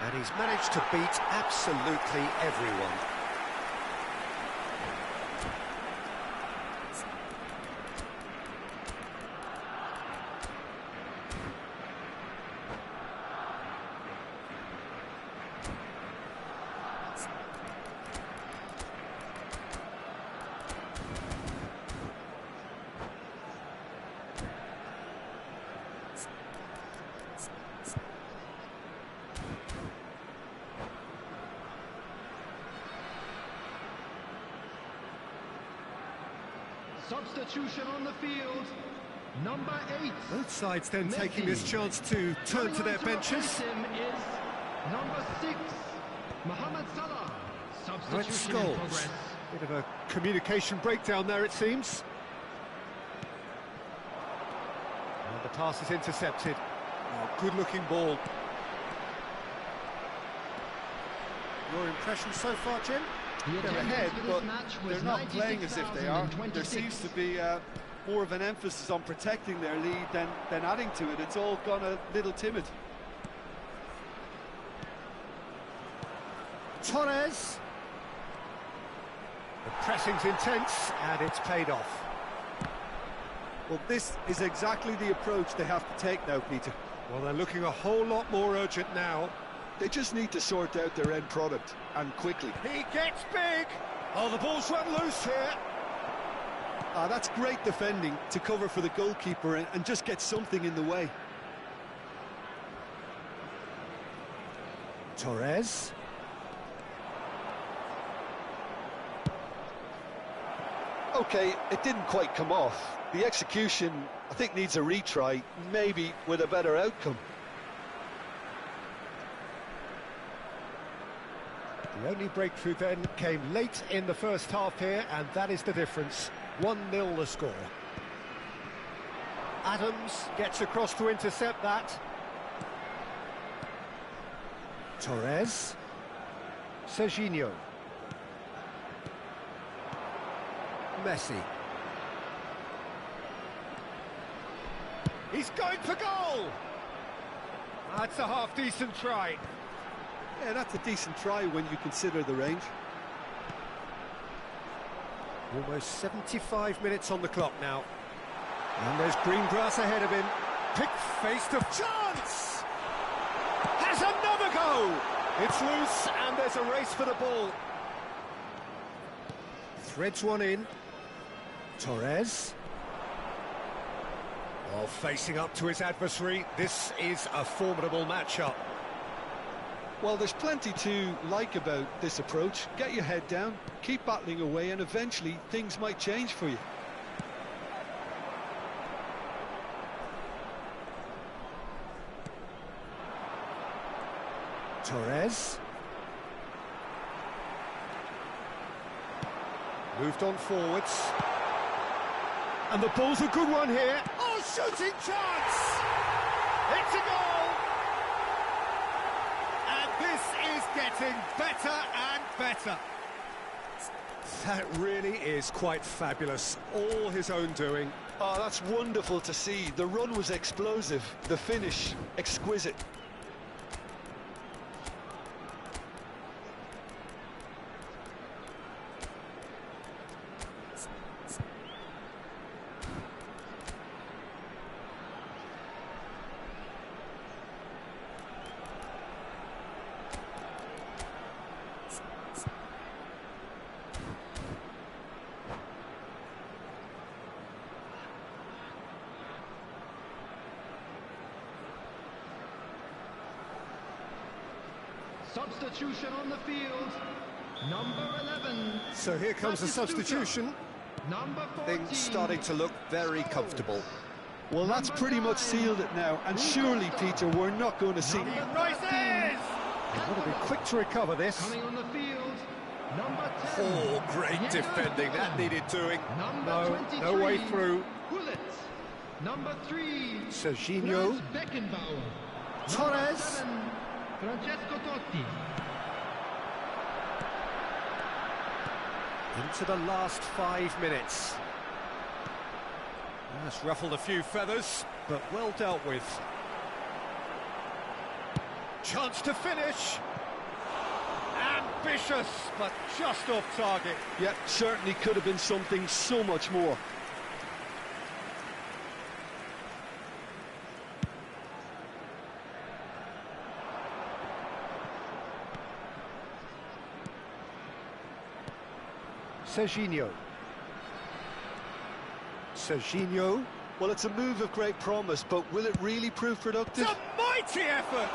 And he's managed to beat absolutely everyone. Substitution on the field, number 8. Both sides then taking this chance to turn to their benches. Him is number 6, Mohamed Salah. Right, Substitution in progress. Bit of a communication breakdown there, it seems. And the pass is intercepted. Oh, good-looking ball. Your impression so far, Jim? They're ahead, but they're not playing as if they are. There seems to be more of an emphasis on protecting their lead than adding to it. It's all gone a little timid. Torres. The pressing's intense, and it's paid off. Well, this is exactly the approach they have to take now, Peter. Well, they're looking a whole lot more urgent now. They just need to sort out their end product, and quickly. He gets big! Oh, the ball's run loose here. That's great defending to cover for the goalkeeper and just get something in the way. Torres. OK, it didn't quite come off. The execution, I think, needs a retry, maybe with a better outcome. The only breakthrough then came late in the first half here, and that is the difference. 1-0 the score. Adams gets across to intercept that. Torres. Serginho. Messi. He's going for goal! That's a half-decent try. Yeah, that's a decent try when you consider the range. Almost 75 minutes on the clock now. And there's green grass ahead of him. Pick-faced of chance! Has another go! It's loose and there's a race for the ball. Threads one in. Torres. Oh, facing up to his adversary. This is a formidable matchup. Well, there's plenty to like about this approach. Get your head down, keep battling away, and eventually things might change for you. Torres. Moved on forwards. And the ball's a good one here. Oh, shooting chance! It's a goal! And this is getting better and better. That really is quite fabulous. All his own doing. Oh, that's wonderful to see. The run was explosive, the finish exquisite. Substitution on the field. Number 11. So here comes the substitution. Number 14. Things starting to look very comfortable. Well, that's pretty much sealed it now, and surely, Peter, we're not going to see... Rises! They've got to be quick to recover this. Coming on the field. Number 10. Oh, great Diego defending. That Costa. needed doing. Number 23. No way through. Gullit. Number 3. Serginho. Franz Beckenbauer. Torres. Number 7. Francesco Totti. Into the last 5 minutes. That's ruffled a few feathers, but well dealt with. Chance to finish. Ambitious, but just off target. Yeah, certainly could have been something so much more. Serginho. Serginho. Well, it's a move of great promise, but will it really prove productive? It's a mighty effort!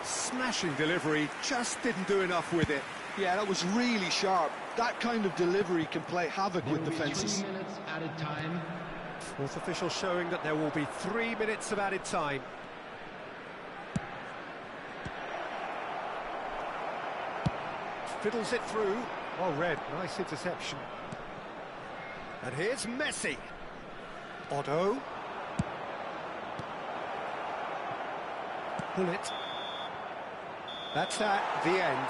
Smashing delivery, just didn't do enough with it. Yeah, that was really sharp. That kind of delivery can play havoc with defences. 3 minutes added time. Fourth official showing that there will be 3 minutes of added time. Fiddles it through. Well read, nice interception. And here's Messi. Otto. Pull it. That's that, the end.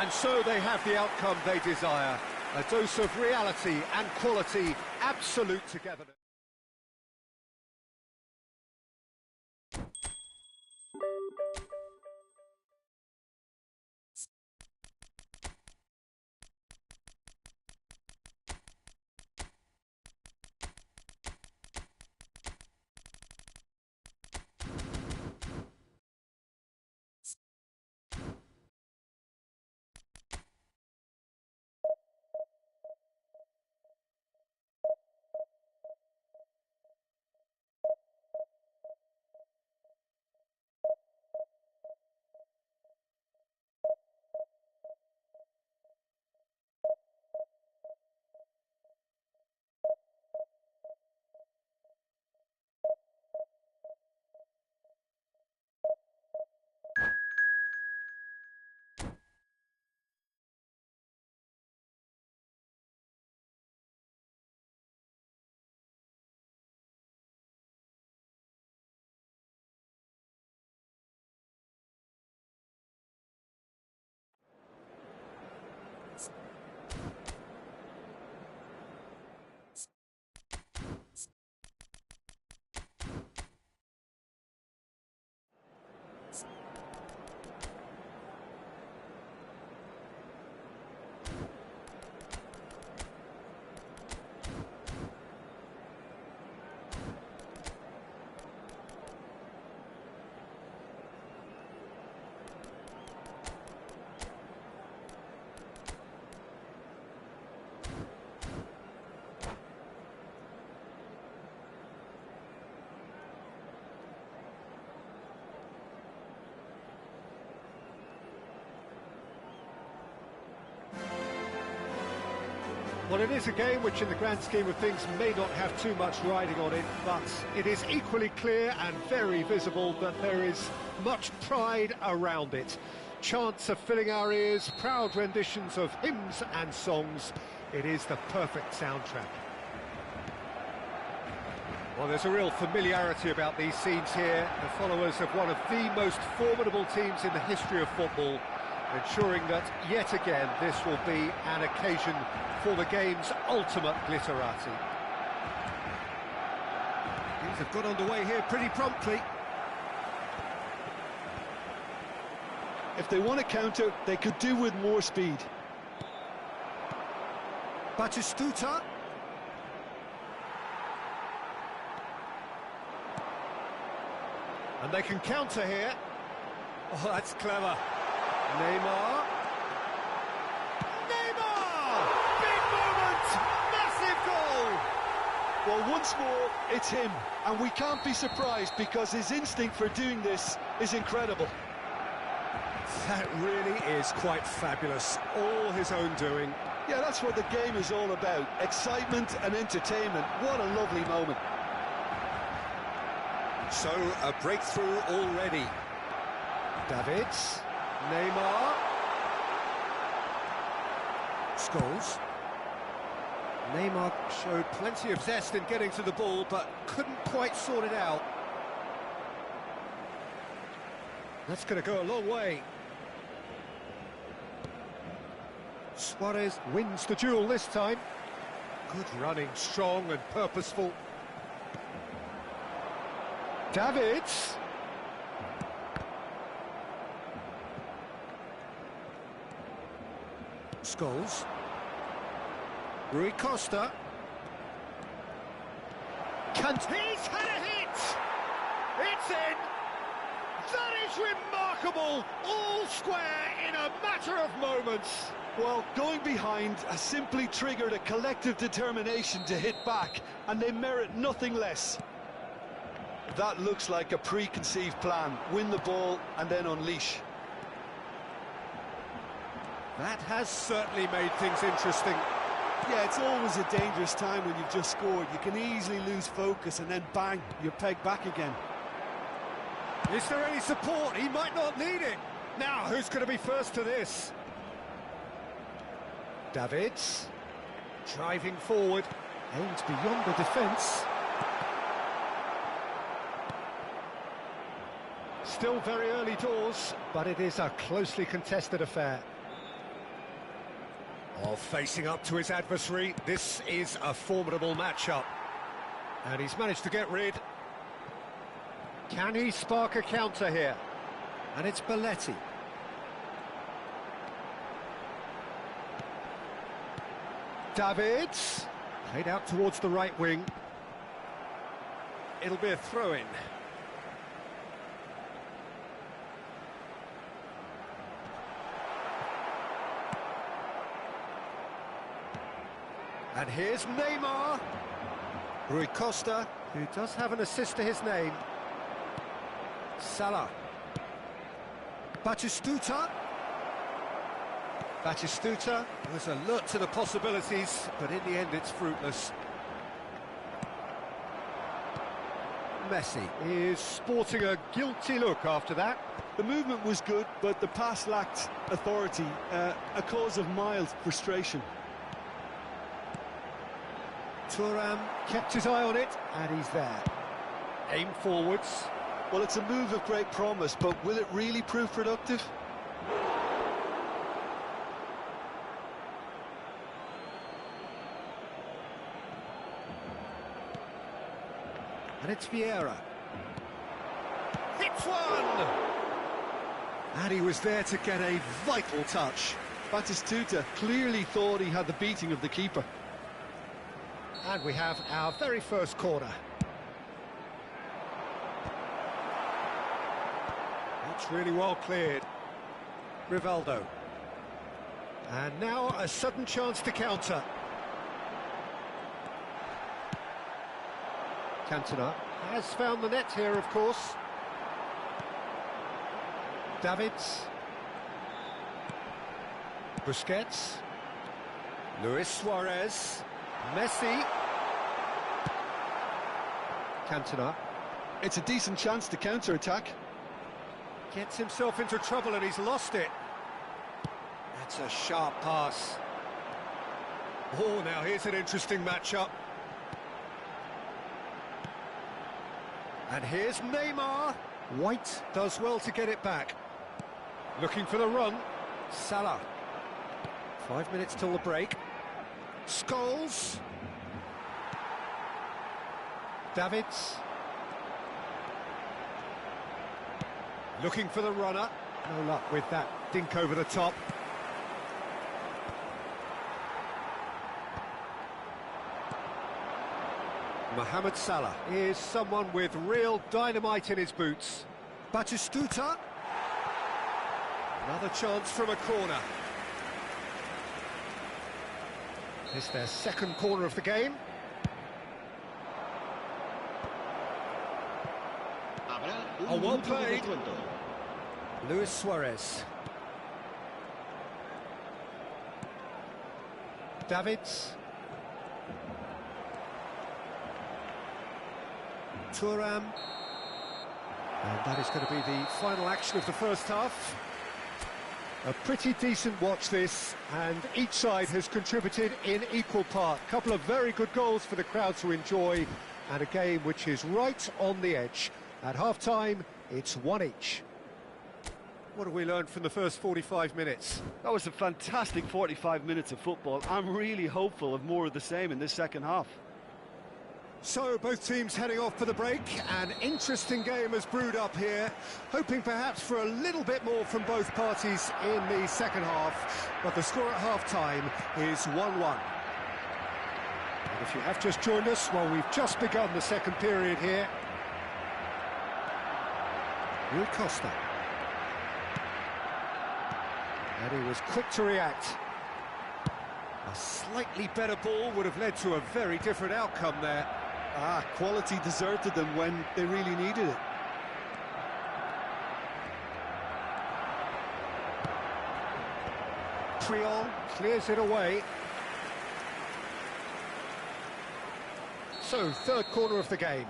And so they have the outcome they desire. A dose of reality and quality, absolute togetherness. Well, it is a game which in the grand scheme of things may not have too much riding on it, but it is equally clear and very visible that there is much pride around it. Chants are filling our ears, proud renditions of hymns and songs. It is the perfect soundtrack. Well, there's a real familiarity about these scenes here. The followers of one of the most formidable teams in the history of football, ensuring that, yet again, this will be an occasion for the game's ultimate glitterati. Things have got underway here pretty promptly. If they want to counter, they could do with more speed. Batistuta. And they can counter here. Oh, that's clever. Neymar. Neymar! Big moment! Massive goal! Well, once more, it's him. And we can't be surprised because his instinct for doing this is incredible. That really is quite fabulous. All his own doing. Yeah, that's what the game is all about. Excitement and entertainment. What a lovely moment. So, a breakthrough already. Davids. Neymar. Scholes. Neymar showed plenty of zest in getting to the ball, but couldn't quite sort it out. That's going to go a long way. Suarez wins the duel this time. Good running, strong and purposeful. Davids. Scholes. Rui Costa. He's had a hit! It's in! That is remarkable! All square in a matter of moments. Well, going behind has simply triggered a collective determination to hit back, and they merit nothing less. That looks like a preconceived plan. Win the ball and then unleash. That has certainly made things interesting. Yeah, it's always a dangerous time when you've just scored. You can easily lose focus and then bang, you're pegged back again. Is there any support? He might not need it. Now, who's going to be first to this? Davids. Driving forward. Aims beyond the defence. Still very early doors, but it is a closely contested affair. Oh, facing up to his adversary, this is a formidable matchup. And he's managed to get rid. Can he spark a counter here? And it's Belletti. Davids. Played out towards the right wing. It'll be a throw-in. And here's Neymar. Rui Costa, who does have an assist to his name. Salah. Batistuta. Batistuta was alert to the possibilities, but in the end it's fruitless. Messi is sporting a guilty look after that. The movement was good, but the pass lacked authority, a cause of mild frustration. Thuram kept his eye on it, and he's there. Aim forwards. Well, it's a move of great promise, but will it really prove productive? And it's Vieira. Hits one! And he was there to get a vital touch. Batistuta clearly thought he had the beating of the keeper. And we have our very first corner. It's really well cleared. Rivaldo. And now a sudden chance to counter. Cantona has found the net here, of course. Davids. Busquets. Luis Suarez. Messi. Cantona. It's a decent chance to counter-attack. Gets himself into trouble and he's lost it. That's a sharp pass. Oh, now here's an interesting matchup. And here's Neymar. White does well to get it back. Looking for the run. Salah. 5 minutes till the break. Scholes. Davids. Looking for the runner. No luck with that dink over the top. Mohamed Salah is someone with real dynamite in his boots. Batistuta. Another chance from a corner. It's their second corner of the game. Oh, well played. Luis Suarez. Davids. Thuram. And that is going to be the final action of the first half. A pretty decent watch this, and each side has contributed in equal part. A couple of very good goals for the crowd to enjoy, and a game which is right on the edge. At half-time, it's 1 each. What have we learned from the first 45 minutes? That was a fantastic 45 minutes of football. I'm really hopeful of more of the same in this second half. So, both teams heading off for the break. An interesting game has brewed up here, hoping perhaps for a little bit more from both parties in the second half. But the score at half-time is 1-1. And if you have just joined us, well, we've just begun the second period here. Rui Costa. And he was quick to react. A slightly better ball would have led to a very different outcome there. Quality deserted them when they really needed it. Triol clears it away. So, third corner of the game.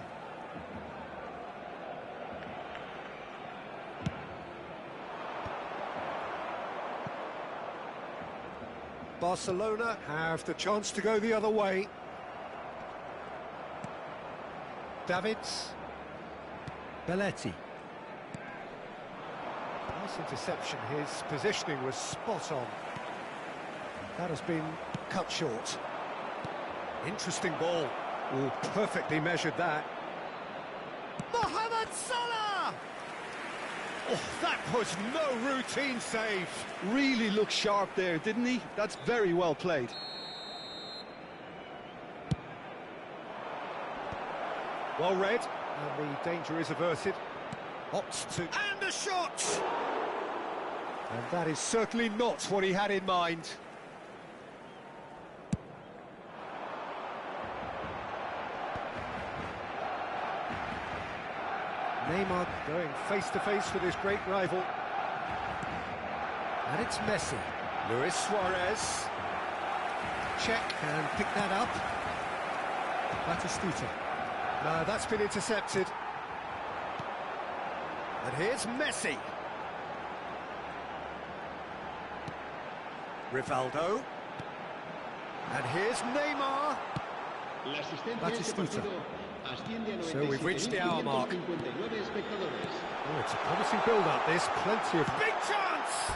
Barcelona have the chance to go the other way. Davids. Belletti. Nice interception. His positioning was spot on. That has been cut short. Interesting ball. Oh, perfectly measured that. Mohamed Salah! Oh, that was no routine save. Really looked sharp there, didn't he? That's very well played. Well read, and the danger is averted. Opts to... And a shot! And that is certainly not what he had in mind. Neymar going face-to-face with his great rival. And it's Messi. Luis Suarez. Check and pick that up. Batistuta. No, that's been intercepted. And here's Messi. Rivaldo. And here's Neymar. Batistuta. So we've reached the hour mark. Oh, it's a promising build-up, this. Plenty of... Big chance!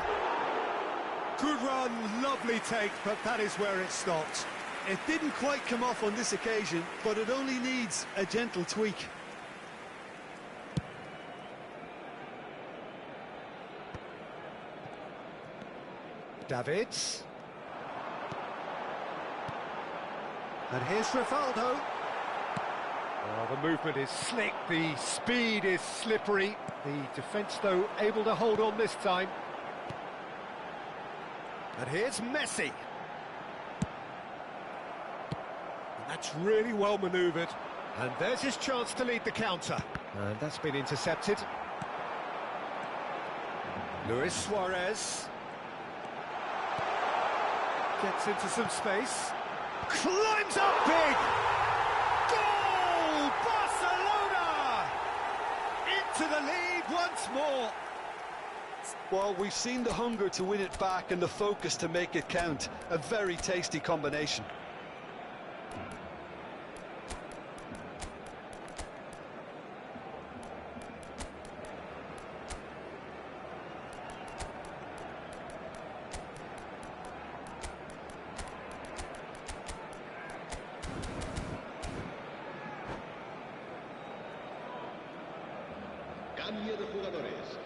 Good run, lovely take, but that is where it stopped. It didn't quite come off on this occasion, but it only needs a gentle tweak. Davids. And here's Rivaldo. Oh, the movement is slick, the speed is slippery. The defence, though, able to hold on this time. And here's Messi. And that's really well manoeuvred. And there's his chance to lead the counter. And that's been intercepted. Luis Suarez. Gets into some space. Climbs up big! Goal! Barcelona! Into the lead once more. Well, we've seen the hunger to win it back and the focus to make it count. A very tasty combination. Cambio de jugadores.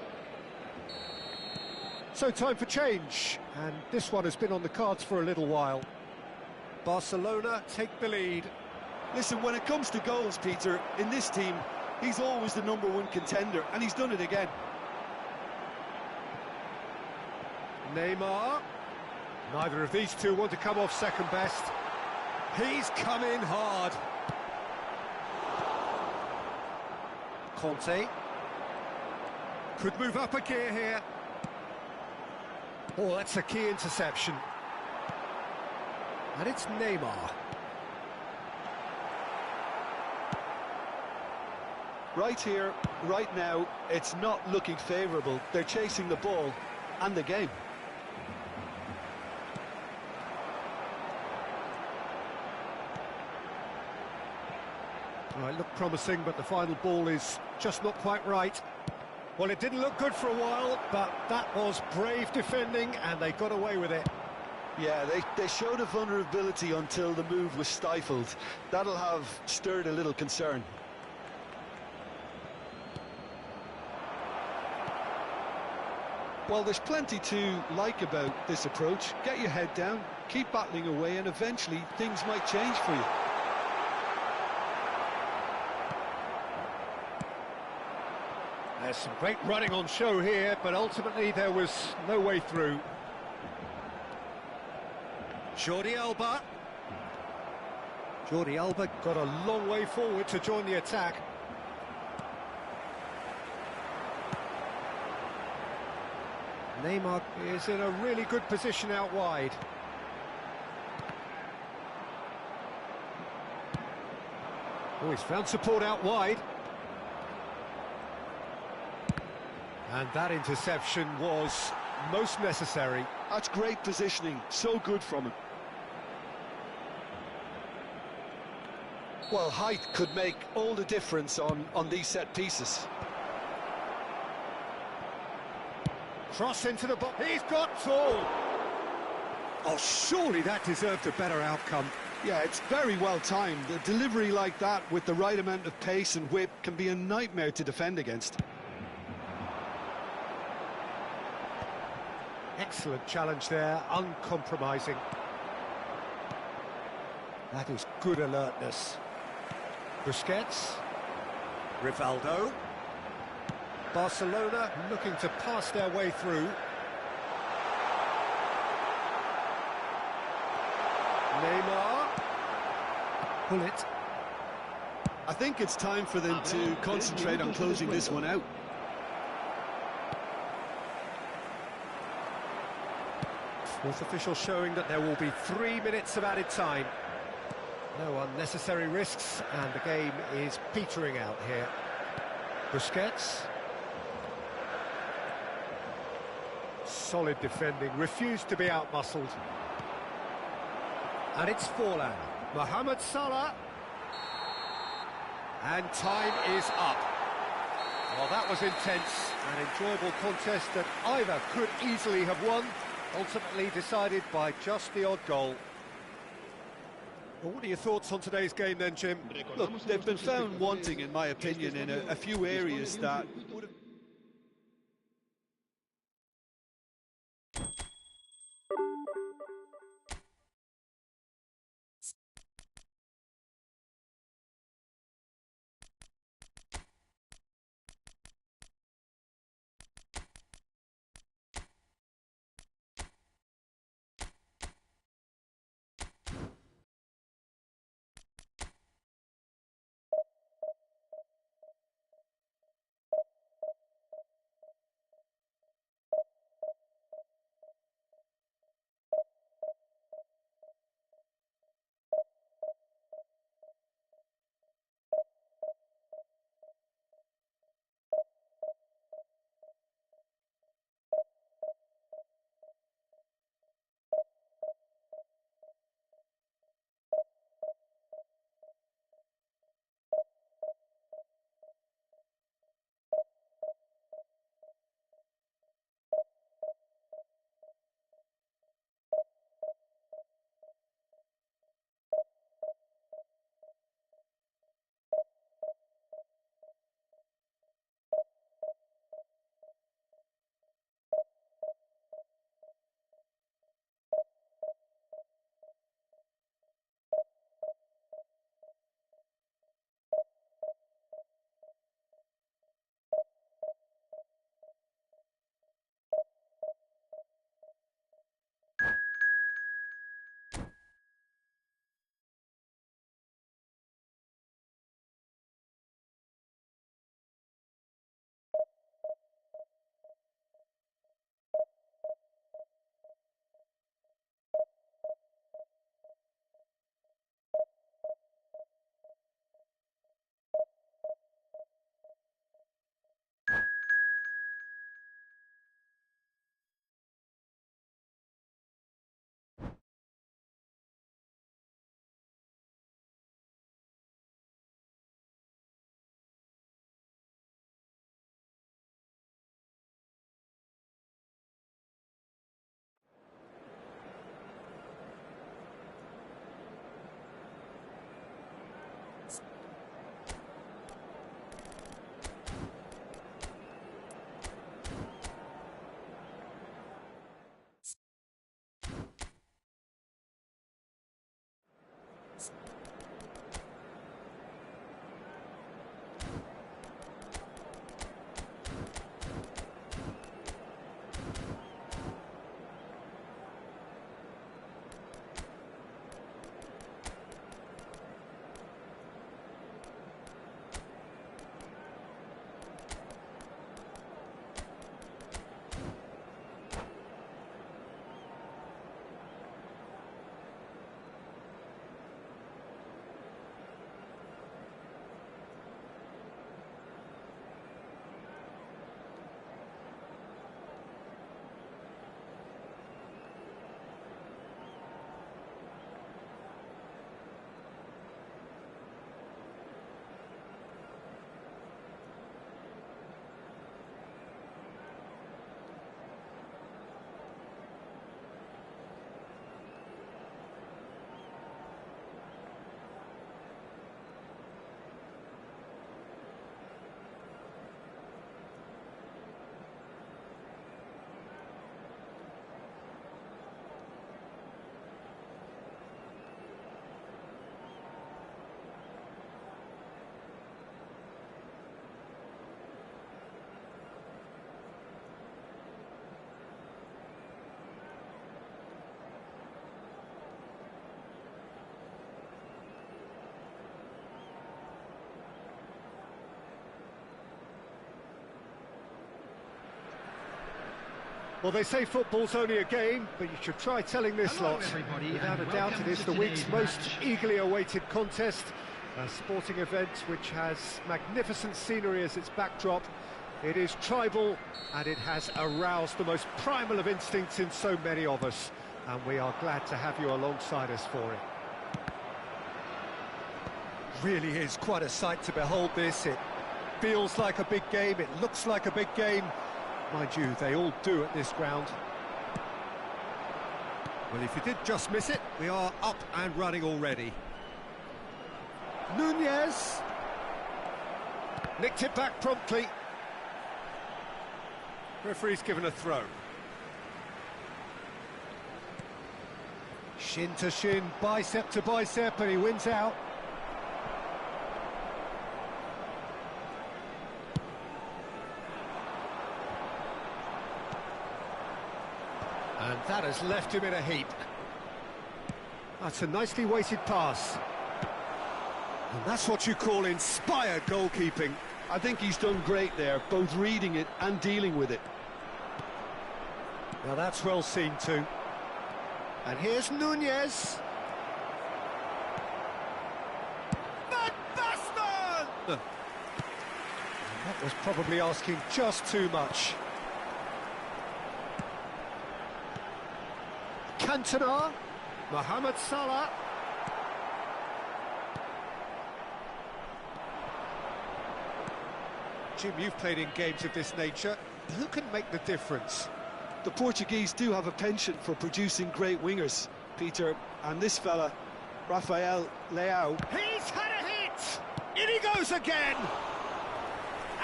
So time for change, and this one has been on the cards for a little while. Barcelona take the lead. Listen, when it comes to goals, Peter, in this team, he's always the #1 contender, and he's done it again. Neymar. Neither of these two want to come off second best. He's come in hard. Conte. Could move up a gear here. Oh, that's a key interception. And it's Neymar. Right here, right now, it's not looking favourable. They're chasing the ball and the game. Well, it looked promising, but the final ball is just not quite right. Well, it didn't look good for a while, but that was brave defending, and they got away with it. Yeah, they showed a vulnerability until the move was stifled. That'll have stirred a little concern. Well, there's plenty to like about this approach. Get your head down, keep battling away, and eventually things might change for you. There's some great running on show here, but ultimately there was no way through. Jordi Alba. Jordi Alba got a long way forward to join the attack. Neymar is in a really good position out wide. Oh, he's found support out wide. And that interception was most necessary. That's great positioning, so good from him. Well, height could make all the difference on these set pieces. Cross into the box. He's got tall. Oh, surely that deserved a better outcome. Yeah, it's very well timed. A delivery like that with the right amount of pace and whip can be a nightmare to defend against. Excellent challenge there, uncompromising. That is good alertness. Busquets. Rivaldo. Barcelona looking to pass their way through. Neymar. Pull it. I think it's time for them to concentrate on closing this one out. Fourth official showing that there will be 3 minutes of added time. No unnecessary risks, and the game is petering out here. Busquets. Solid defending, refused to be outmuscled. And it's Forlan. Mohamed Salah. And time is up. Well, that was intense, an enjoyable contest that either could easily have won, ultimately decided by just the odd goal. Well, what are your thoughts on today's game then, Jim? Look, they've been found wanting, in my opinion, in a few areas that would have... Well, they say football's only a game, but you should try telling this Hello, lot. everybody, Without a and doubt, welcome it is to the week's today's most match. eagerly awaited contest. A sporting event which has magnificent scenery as its backdrop. It is tribal, and it has aroused the most primal of instincts in so many of us. And we are glad to have you alongside us for it. Really is quite a sight to behold this. It feels like a big game, it looks like a big game. Mind you, they all do at this ground. Well, if you did just miss it, we are up and running already. Nunez nicked it back promptly. Referee's given a throw. Shin to shin, bicep to bicep, and he wins out. And that has left him in a heap. That's a nicely weighted pass. And that's what you call inspired goalkeeping. I think he's done great there, both reading it and dealing with it. Now that's well seen too. And here's Nunez. Van Basten! That was probably asking just too much. Cantona, Mohamed Salah. Jim, you've played in games of this nature. Who can make the difference? The Portuguese do have a penchant for producing great wingers, Peter, and this fella, Rafael Leao. He's had a hit! In he goes again!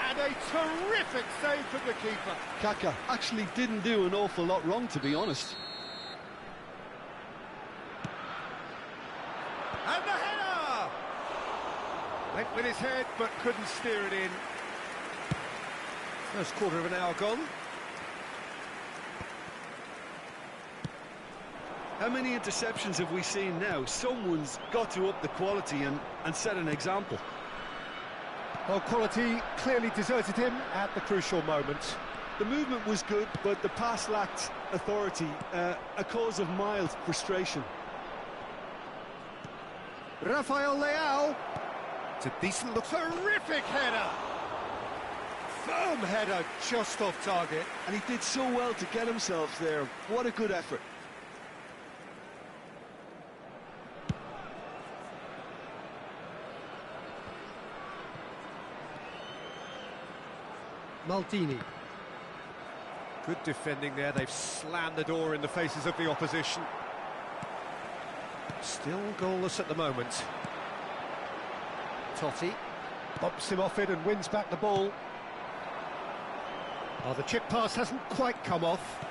And a terrific save from the keeper. Kaka actually didn't do an awful lot wrong, to be honest. And the header! Went with his head, but couldn't steer it in. First quarter of an hour gone. How many interceptions have we seen now? Someone's got to up the quality and set an example. Well, quality clearly deserted him at the crucial moment. The movement was good, but the pass lacked authority, a cause of mild frustration. Rafael Leao. It's a decent look. Terrific header. Firm header just off target. And he did so well to get himself there. What a good effort. Maldini. Good defending there. They've slammed the door in the faces of the opposition. Still goalless at the moment. Totti bumps him off it and wins back the ball. Oh, the chip pass hasn't quite come off.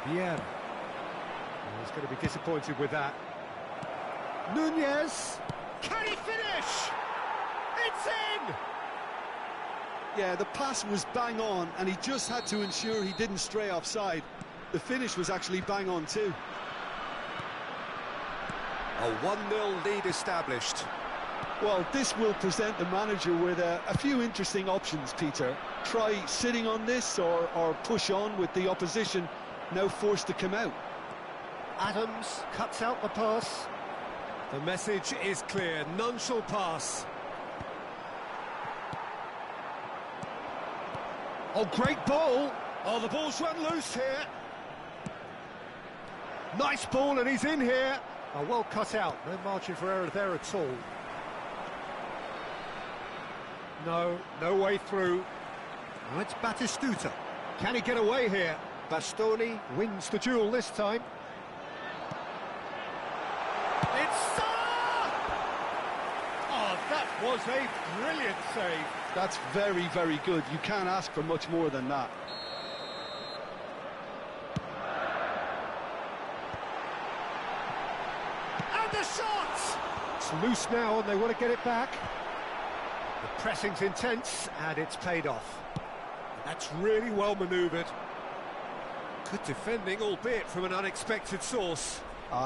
Bien. Oh, he's going to be disappointed with that. Nunez. Can he finish? It's in! Yeah, the pass was bang on, and he just had to ensure he didn't stray offside. The finish was actually bang on too. A 1-0 lead established. Well, this will present the manager with a few interesting options, Peter. Try sitting on this or push on with the opposition now forced to come out. Adams cuts out the pass. The message is clear, none shall pass. Oh, great ball. Oh, the ball's run loose here. Nice ball, and he's in here. Oh, well cut out, no margin for error there at all. No way through. Now it's Batistuta. Can he get away here? Bastoni wins the duel this time. It's Salah! Oh, that was a brilliant save. That's very, very good. You can't ask for much more than that. And the shot! It's loose now and they want to get it back. The pressing's intense and it's paid off. That's really well manoeuvred. Good defending, albeit from an unexpected source.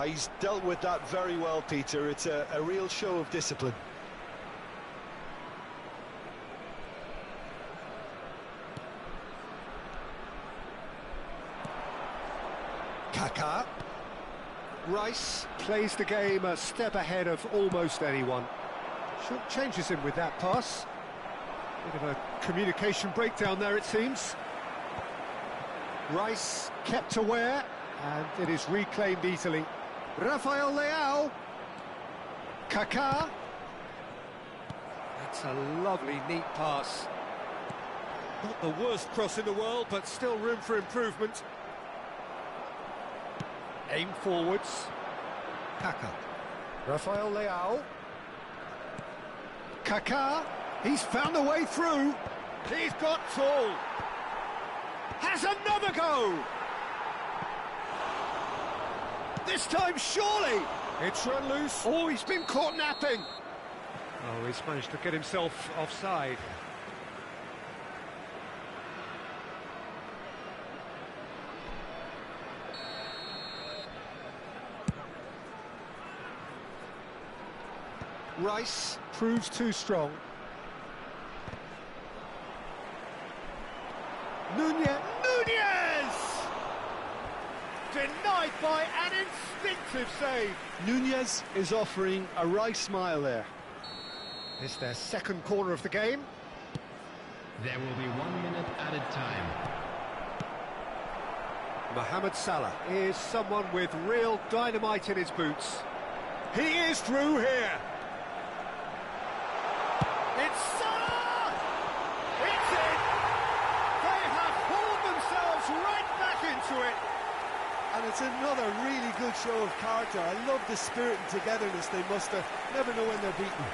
He's dealt with that very well, Peter. It's a real show of discipline. Kaká. Rice plays the game a step ahead of almost anyone. Changes him with that pass. Bit of a communication breakdown there, it seems. Rice kept aware, and it is reclaimed easily. Rafael Leao. Kaká. That's a lovely, neat pass. Not the worst cross in the world, but still room for improvement. Aim forwards. Kaká. Rafael Leao. Kaká. He's found a way through. He's got tall. Has another go. This time, surely. It's run loose. Oh, he's been caught napping. Oh, he's managed to get himself offside. Rice proves too strong. Nunez! Denied by an instinctive save. Nunez is offering a Rice smile there. It's their second corner of the game. There will be 1 minute added time. Mohamed Salah is someone with real dynamite in his boots. He is through here. It's Salah! It's in! They have hauled themselves right back into it. And it's another really good show of character. I love the spirit and togetherness they muster. Never know when they're beaten.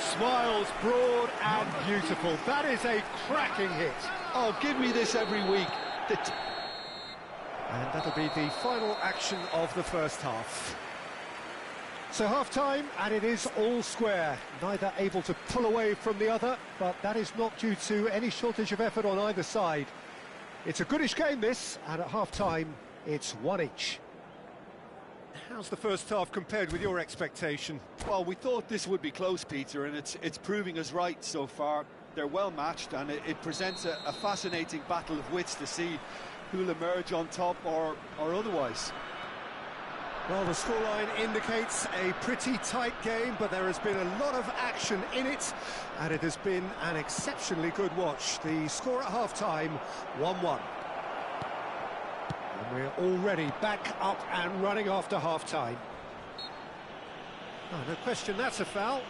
Smiles broad and beautiful. That is a cracking hit. Oh, give me this every week. And that'll be the final action of the first half. So half-time, and it is all square. Neither able to pull away from the other, but that is not due to any shortage of effort on either side. It's a goodish game, this, and at half-time, it's one each. How's the first half compared with your expectation? Well, we thought this would be close, Peter, and it's proving us right so far. They're well matched, and it presents a fascinating battle of wits to see who'll emerge on top or otherwise. Well, the scoreline indicates a pretty tight game, but there has been a lot of action in it, and it has been an exceptionally good watch. The score at half-time, 1-1. And we're already back up and running after half-time. Oh, no question, that's a foul.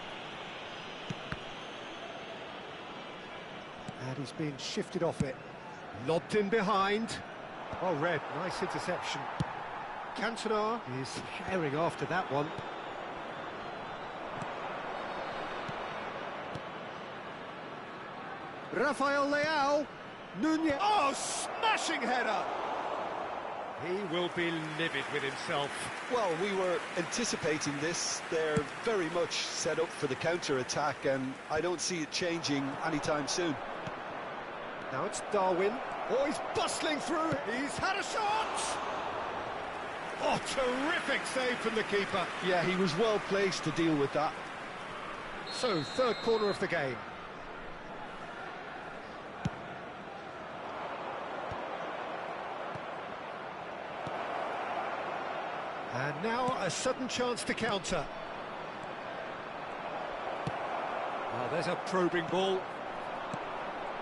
And he's been shifted off it. Lobbed in behind. Oh, red, nice interception. Cantona is herring after that one. Rafael Leao. Nunez. Oh, smashing header! He will be livid with himself. Well, we were anticipating this. They're very much set up for the counter-attack, and I don't see it changing anytime soon. Now it's Darwin. Oh, he's bustling through. He's had a shot! Oh, terrific save from the keeper. Yeah, he was well placed to deal with that. So, third corner of the game. And now a sudden chance to counter. Oh, there's a probing ball.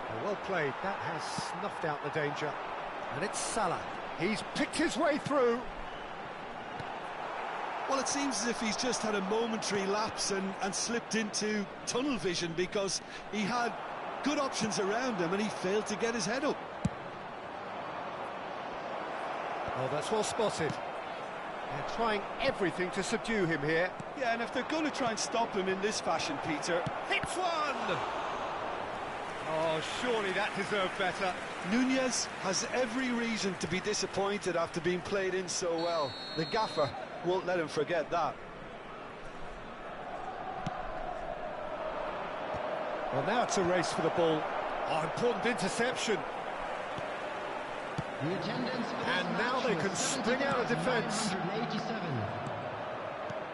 Oh, well played. That has snuffed out the danger. And it's Salah. He's picked his way through. Well, it seems as if he's just had a momentary lapse and slipped into tunnel vision, because he had good options around him and he failed to get his head up. Oh, that's well spotted. They're trying everything to subdue him here. Yeah, and if they're going to try and stop him in this fashion, Peter... Hits one! Oh, surely that deserved better. Nunez has every reason to be disappointed after being played in so well. The gaffer won't let him forget that. Well, now it's a race for the ball. Oh, important interception. And now they can spring out of defence.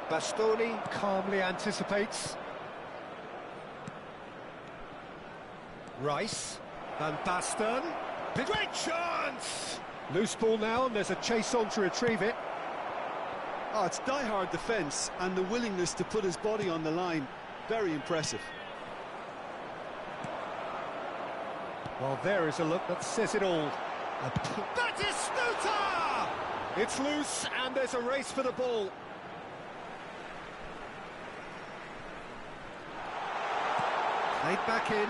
Bastoni calmly anticipates. Rice, Van Basten, Great chance! Loose ball now, and there's a chase on to retrieve it. Oh, it's die-hard defence, and the willingness to put his body on the line. Very impressive. Well, there is a look that says it all. Batistuta! It's loose, and there's a race for the ball. Played back in.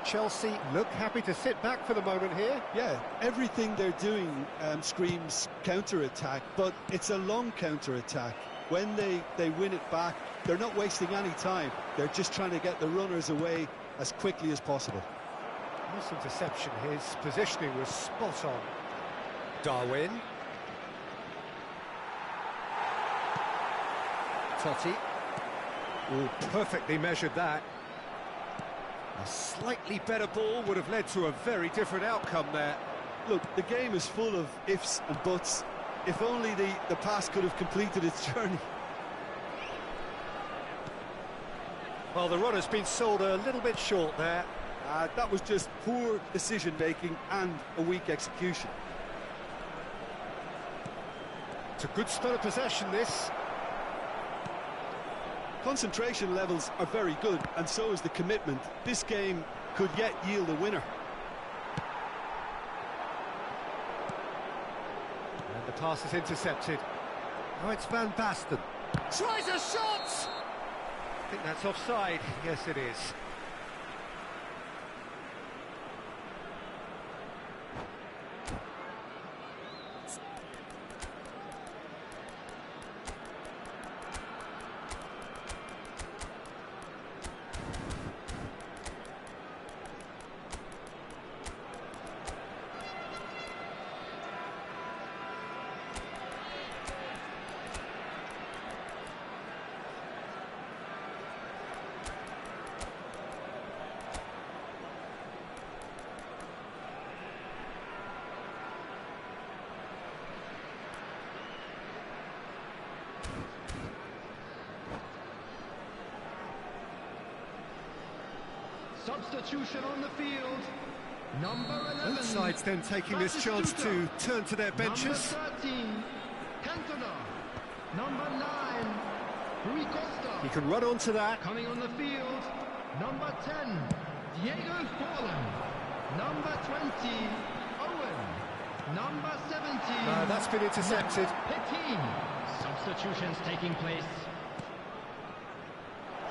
Chelsea look happy to sit back for the moment here. Yeah, everything they're doing screams counter-attack, but it's a long counter-attack. When they win it back, they're not wasting any time. They're just trying to get the runners away as quickly as possible. Nice interception. His positioning was spot on. Darwin. Totti. Oh, perfectly measured that. A slightly better ball would have led to a very different outcome there. Look, the game is full of ifs and buts. If only the pass could have completed its journey. Well, the runner's been sold a little bit short there. That was just poor decision-making and a weak execution. It's a good spell of possession, this. Concentration levels are very good, and so is the commitment. This game could yet yield a winner. And the pass is intercepted. Oh, it's Van Basten. Tries a shot! I think that's offside. Yes, it is. Substitution on the field. Number 11. Both sides then taking this chance to turn to their benches. Number 13, Cantona. Number 9, Rui Costa. He can run onto that. Coming on the field, number 10, Diego Forlan. Number 20, Owen. Number 17. That's been intercepted. Petin. Substitutions taking place.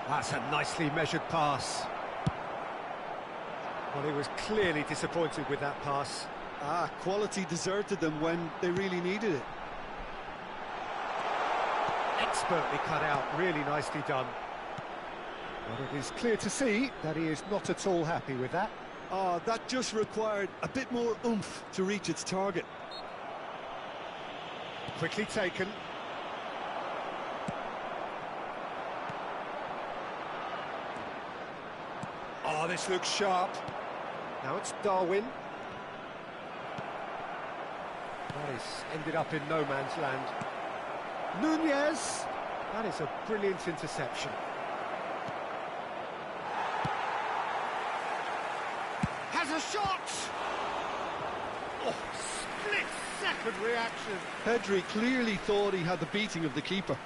That's a nicely measured pass. Well, he was clearly disappointed with that pass. Quality deserted them when they really needed it. Expertly cut out, really nicely done. But it is clear to see that he is not at all happy with that. That just required a bit more oomph to reach its target. Quickly taken. Oh, this looks sharp. Now it's Darwin. That is ended up in no man's land. Nunez. That is a brilliant interception. Has a shot! Oh, split-second reaction. Pedri clearly thought he had the beating of the keeper.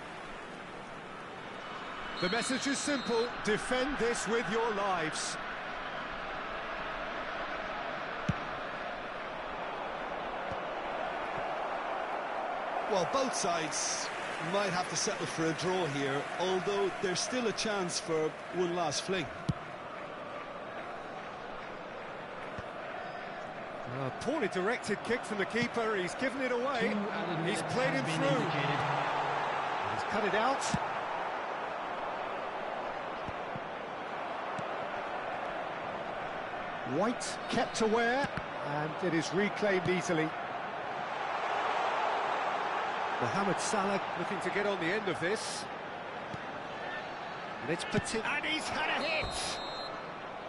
The message is simple: defend this with your lives. Well, both sides might have to settle for a draw here, although there's still a chance for one last fling. A poorly directed kick from the keeper. He's given it away. He's played him through. He's cut it out. White kept aware, and it is reclaimed easily. Mohamed Salah looking to get on the end of this. And it's Petit. And he's had a hit!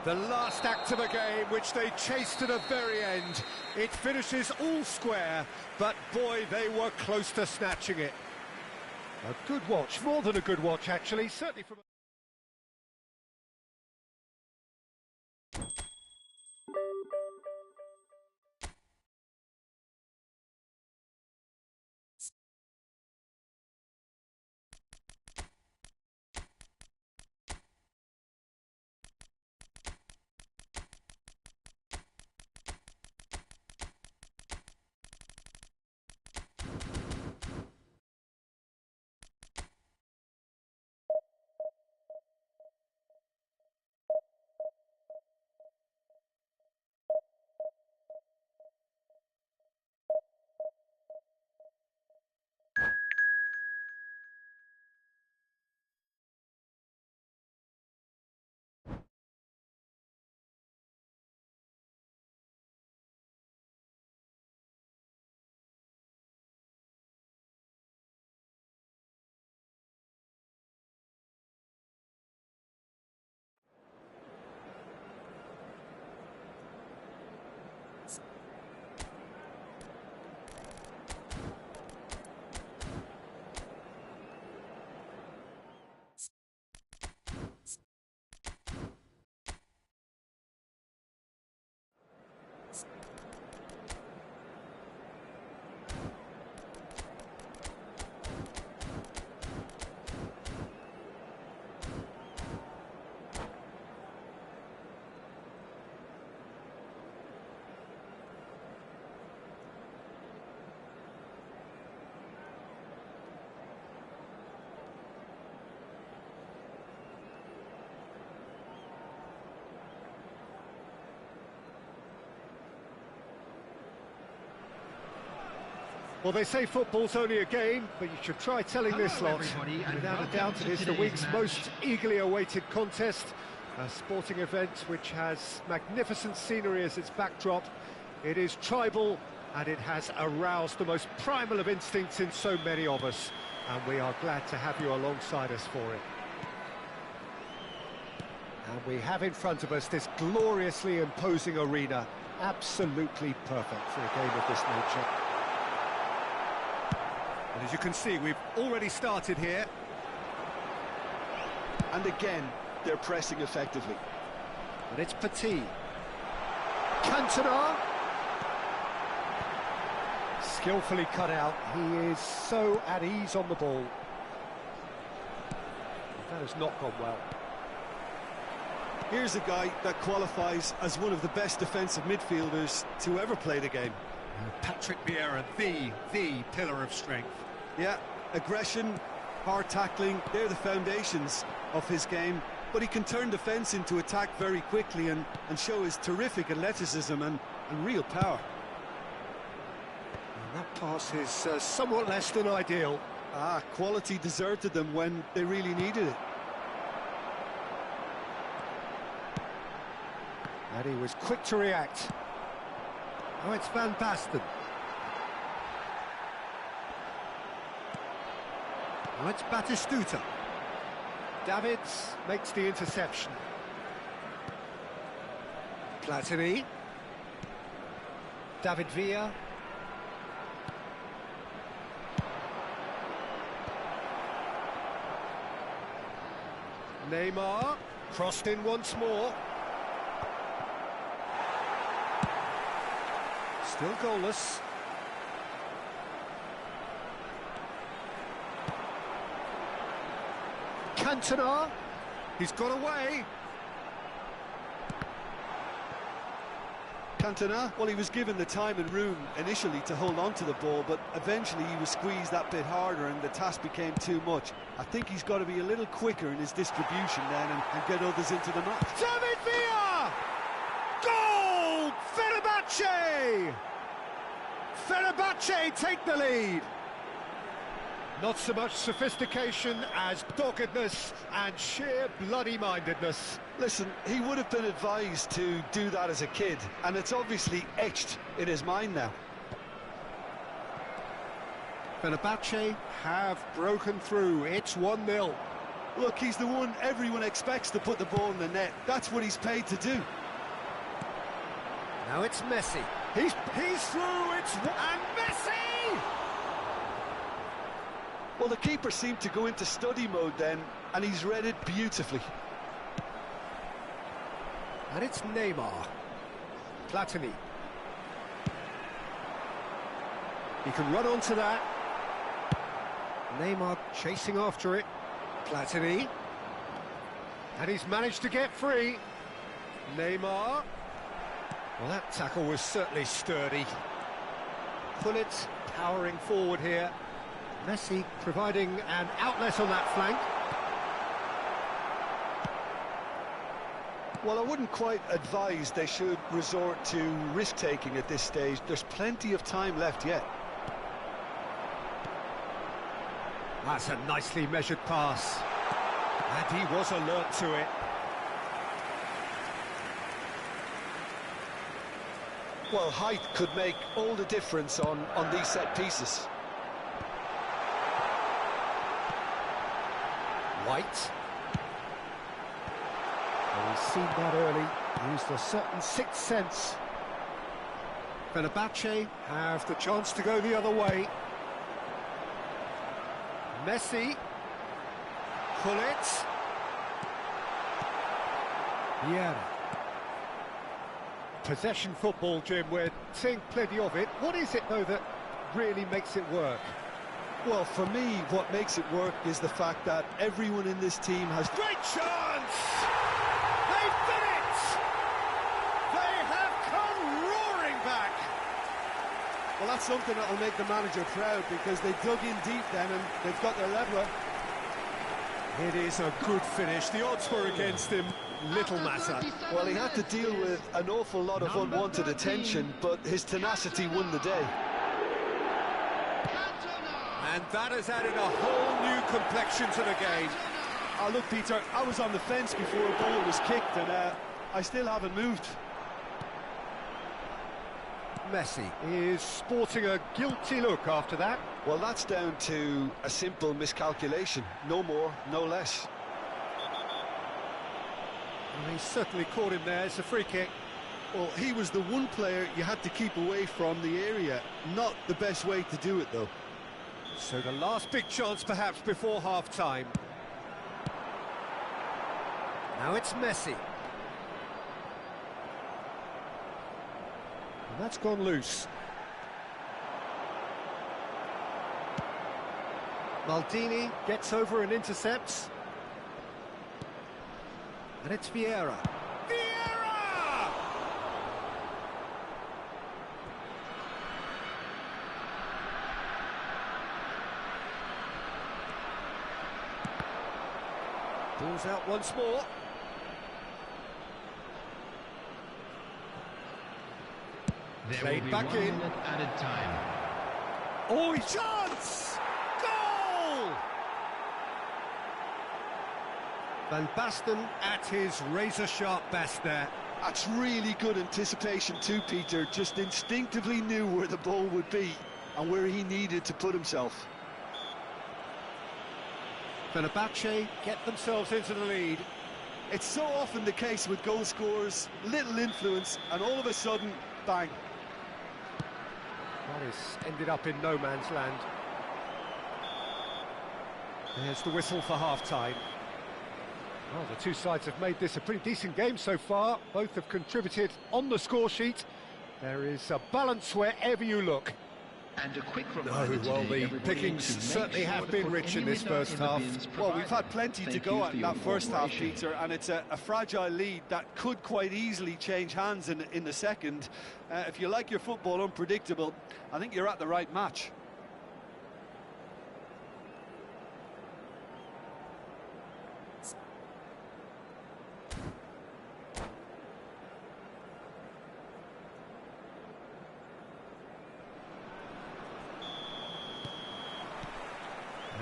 The last act of a game, which they chased to the very end. It finishes all square, but boy, they were close to snatching it. A good watch, more than a good watch, actually, certainly from... Well, they say football's only a game, but you should try telling this lot. everybody, and Without a welcome doubt, to it is the today's week's match. most eagerly awaited contest. A sporting event which has magnificent scenery as its backdrop. It is tribal, and it has aroused the most primal of instincts in so many of us. And we are glad to have you alongside us for it. And we have in front of us this gloriously imposing arena. Absolutely perfect for a game of this nature. And as you can see, we've already started here. And again, they're pressing effectively. And it's Petit. Cantona. Skillfully cut out. He is so at ease on the ball. That has not gone well. Here's a guy that qualifies as one of the best defensive midfielders to ever play the game. Patrick Vieira, the pillar of strength. Yeah, aggression, hard tackling, they're the foundations of his game. But he can turn defence into attack very quickly and show his terrific athleticism and real power. And that pass is somewhat less than ideal. Quality deserted them when they really needed it. And he was quick to react. Oh, it's Van Basten. Oh, it's Batistuta. Davids makes the interception. Platini. David Villa. Neymar. Crossed in once more. Still goalless. Cantona. He's got away. Cantona, well, he was given the time and room initially to hold on to the ball, but eventually he was squeezed that bit harder and the task became too much. I think he's got to be a little quicker in his distribution then and get others into the match. David Villa! Goal! Fenerbahce! Fenerbahce take the lead. Not so much sophistication as doggedness and sheer bloody-mindedness. Listen, he would have been advised to do that as a kid, and it's obviously etched in his mind now. Fenerbahce have broken through. It's 1-0. Look, he's the one everyone expects to put the ball in the net. That's what he's paid to do. Now it's Messi. He's through. And Messi! Well, the keeper seemed to go into study mode then, and he's read it beautifully. And it's Neymar. Platini. He can run onto that. Neymar chasing after it. Platini. And he's managed to get free. Neymar. Well, that tackle was certainly sturdy. Pullet powering forward here. Messi providing an outlet on that flank. Well, I wouldn't quite advise they should resort to risk-taking at this stage. There's plenty of time left yet. That's a nicely measured pass. And he was alert to it. Well, height could make all the difference on these set pieces. White. Well, he's seen that early, used a certain sixth sense. Fenerbahce have the chance to go the other way. Messi. Pullet. Yeah. Possession football, Jim, we're seeing plenty of it. What is it, though, that really makes it work? Well, for me, what makes it work is the fact that everyone in this team has... Great chance! They've done it! They have come roaring back! Well, that's something that will make the manager proud, because they dug in deep then and they've got their leveller. It is a good finish. The odds were against him. Little matter. Well, he had to deal with an awful lot of unwanted attention, but his tenacity won the day. And that has added a whole new complexion to the game. Oh, look, Peter, I was on the fence before a ball was kicked, and I still haven't moved. Messi is sporting a guilty look after that. Well, that's down to a simple miscalculation. No more, no less. Well, he's certainly caught him there. It's a free kick. Well, he was the one player you had to keep away from the area. Not the best way to do it, though. So the last big chance, perhaps, before half-time. Now it's Messi. And that's gone loose. Maldini gets over and intercepts. And it's Vieira. Vieira! Ball's out once more. Played back in. Added time. Oh, chance! Goal! Van Basten at his razor-sharp best there. That's really good anticipation too, Peter. Just instinctively knew where the ball would be and where he needed to put himself. Fenerbahce get themselves into the lead. It's so often the case with goal scorers, little influence, and all of a sudden, bang. That has ended up in no man's land. There's the whistle for half-time. Well, the two sides have made this a pretty decent game so far. Both have contributed on the score sheet. There is a balance wherever you look. And a quick reminder Well, today, the everybody, pickings to make certainly sure have to been put rich any in this litter first in the half. bins Well, we've had provided. plenty to Thank go you at for in your that first half, cooperation. Peter, and it's a fragile lead that could quite easily change hands in the second. If you like your football unpredictable, I think you're at the right match.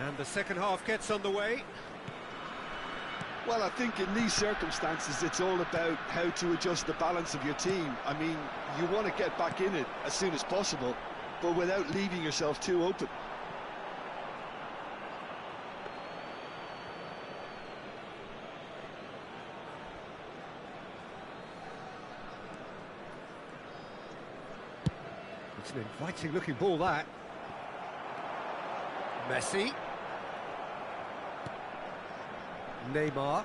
And the second half gets underway. Well, I think in these circumstances, it's all about how to adjust the balance of your team. I mean, you want to get back in it as soon as possible, but without leaving yourself too open. It's an inviting-looking ball, that. Messi. Neymar.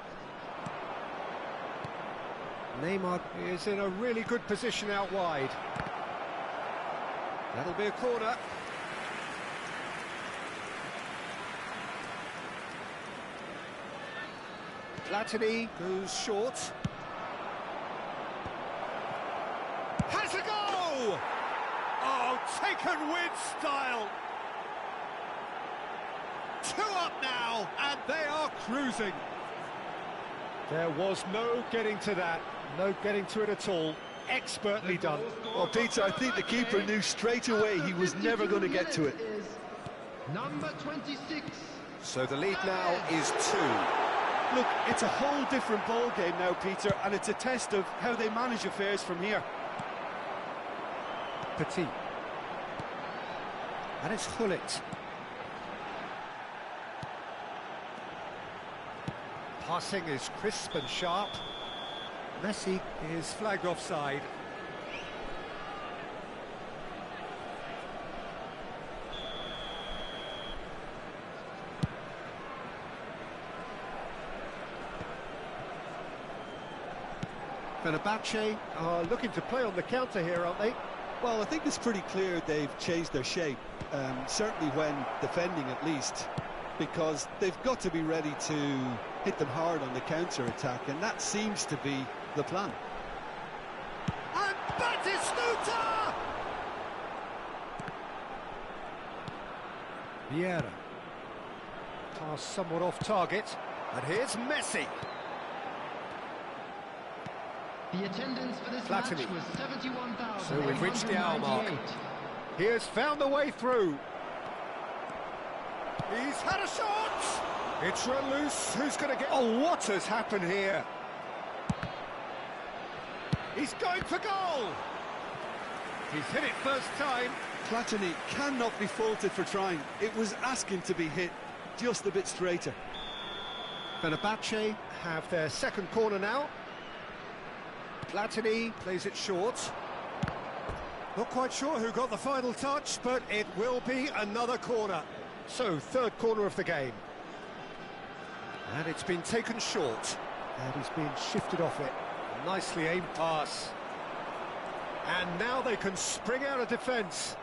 Neymar is in a really good position out wide. That'll be a corner. Platini goes short. Has a go! Oh, taken with style. 2 up now, and they are cruising. There was no getting to that, no getting to it at all. Expertly done. Well, Peter, I think the keeper knew straight away he was never going to get to it. Number 26. So the lead now is 2. Look, it's a whole different ball game now, Peter, and it's a test of how they manage affairs from here. Petit. And it's Hullet. Passing is crisp and sharp. Messi is flagged offside. Fenerbahce are looking to play on the counter here, aren't they? Well, I think it's pretty clear they've changed their shape, certainly when defending at least, because they've got to be ready to hit them hard on the counter-attack, and that seems to be the plan. And Batistuta! Vieira. Pass somewhat off target, and here's Messi. The attendance for this Platini. match was 71,000. So we've reached the hour mark. He has found the way through. He's had a shot! It's run loose. Who's going to get... Oh, what has happened here? He's going for goal! He's hit it first time. Platini cannot be faulted for trying. It was asking to be hit just a bit straighter. Fenerbahce have their second corner now. Platini plays it short. Not quite sure who got the final touch, but it will be another corner. So, third corner of the game. And it's been taken short. And he's been shifted off it. Nicely aimed pass. And now they can spring out of defence.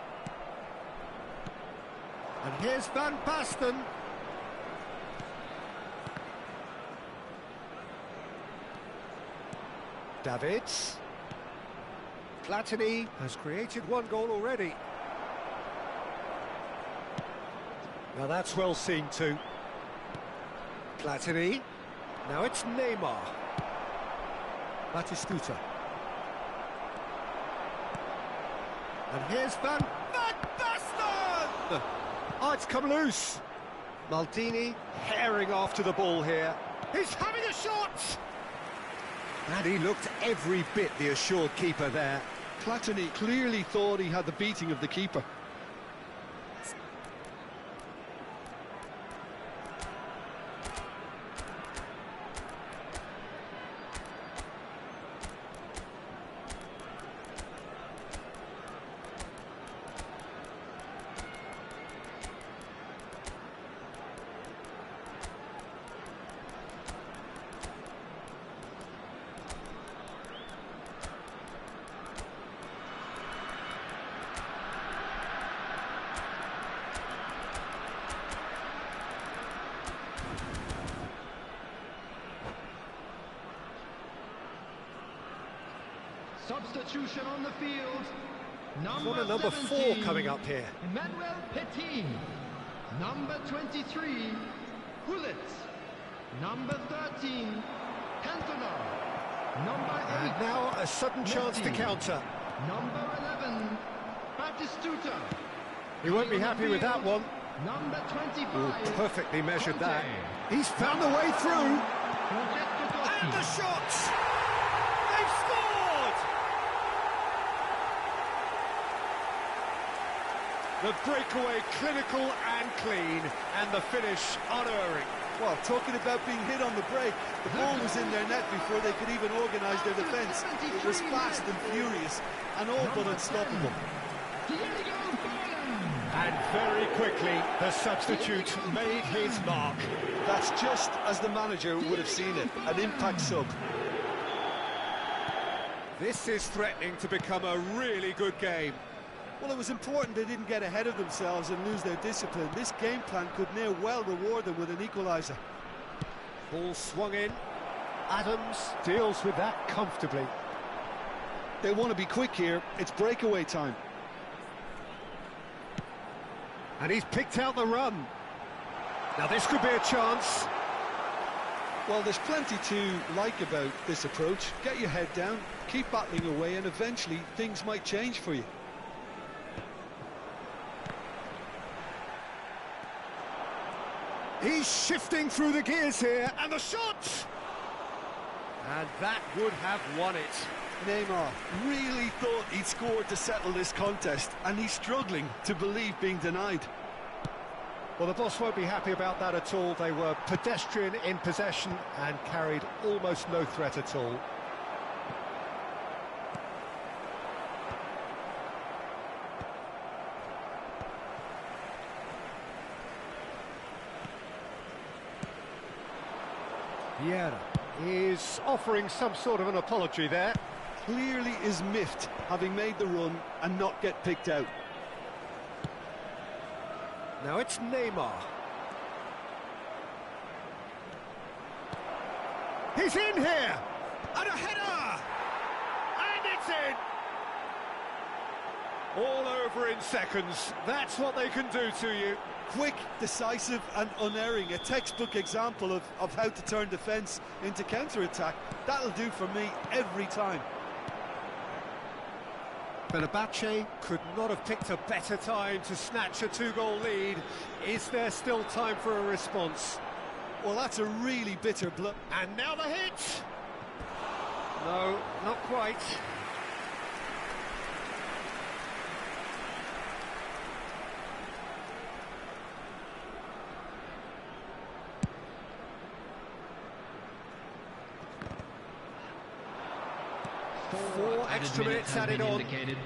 And here's Van Basten. Davids. Platini has created one goal already. Now that's well seen too. Platini. Now it's Neymar. Batistuta. And here's Van Basten! Oh, it's come loose. Maldini herring after the ball here. He's having a shot! And he looked every bit the assured keeper there. Platini clearly thought he had the beating of the keeper. Substitution on the field. Corner number 4 coming up here. Emmanuel Petit. Number 23, Gullit. Number 13, Cantona. Number 8. And now a sudden chance to counter. Number 11, Batistuta. He won't be happy with that one. Number 25. Ooh, perfectly measured that. He's found the way through. And the shots! They've scored! The breakaway clinical and clean, and the finish unerring. Well, talking about being hit on the break, the ball was in their net before they could even organise their defence. It was fast and furious, and all but unstoppable. And very quickly, the substitute made his mark. That's just as the manager would have seen it, an impact sub. This is threatening to become a really good game. Well, it was important they didn't get ahead of themselves and lose their discipline. This game plan could near well reward them with an equaliser. Ball swung in. Adams deals with that comfortably. They want to be quick here. It's breakaway time. And he's picked out the run. Now this could be a chance. Well, there's plenty to like about this approach. Get your head down, keep battling away, and eventually things might change for you. He's shifting through the gears here, and the shot! And that would have won it. Neymar really thought he'd scored to settle this contest, and he's struggling to believe being denied. Well, the boss won't be happy about that at all. They were pedestrian in possession and carried almost no threat at all. Vieira is offering some sort of an apology there. Clearly is miffed, having made the run and not get picked out. Now it's Neymar. He's in here! And a header! And it's in! All over in seconds. That's what they can do to you. Quick, decisive and unerring. A textbook example of how to turn defence into counter-attack. That'll do for me every time. Fenerbahce could not have picked a better time to snatch a two-goal lead. Is there still time for a response? Well, that's a really bitter blow. And now the hit! No, not quite. Four extra minutes added on. Indicated.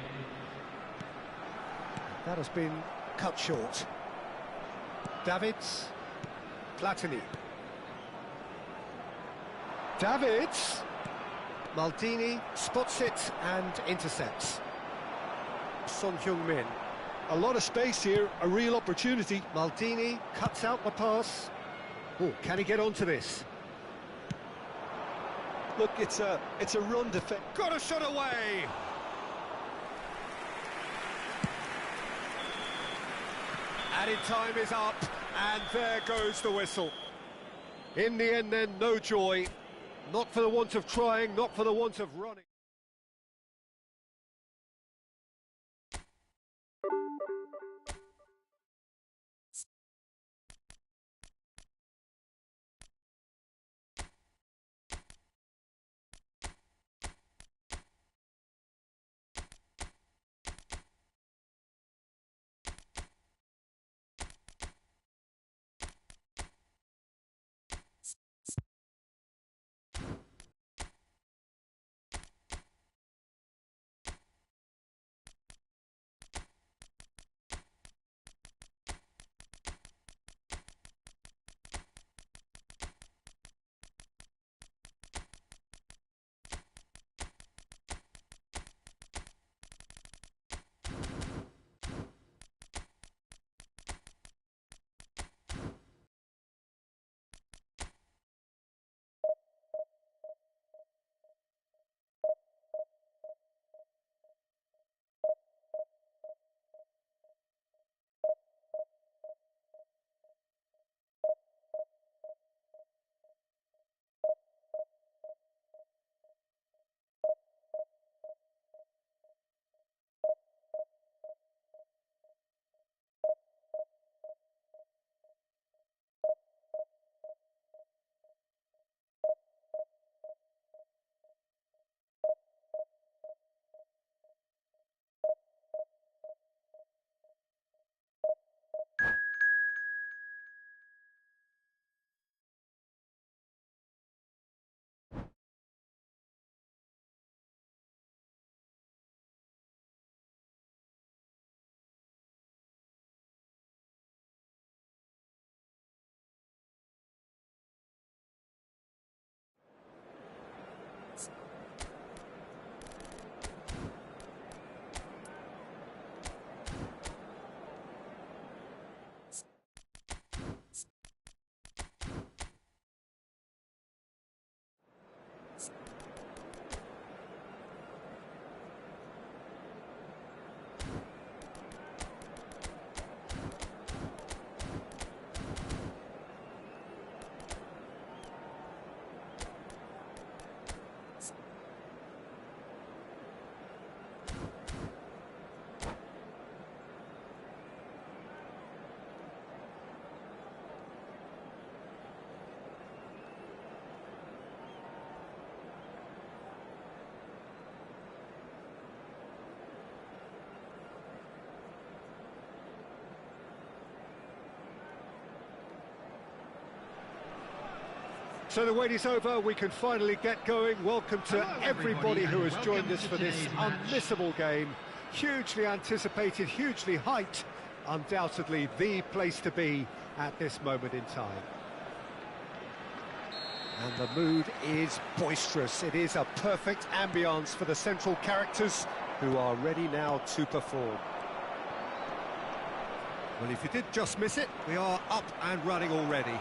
That has been cut short. Davids. Platini. Davids. Maldini spots it and intercepts. Son Heung-min. A lot of space here, a real opportunity. Maldini cuts out the pass. Oh, can he get onto this? Look, it's a run defense. Got a shot away! Added time is up, and there goes the whistle. In the end then, no joy. Not for the want of trying, not for the want of running. So the wait is over, we can finally get going. Welcome to everybody who has joined us for this unmissable game. Hugely anticipated, hugely hyped, undoubtedly the place to be at this moment in time. And the mood is boisterous. It is a perfect ambience for the central characters who are ready now to perform. Well, if you did just miss it, we are up and running already.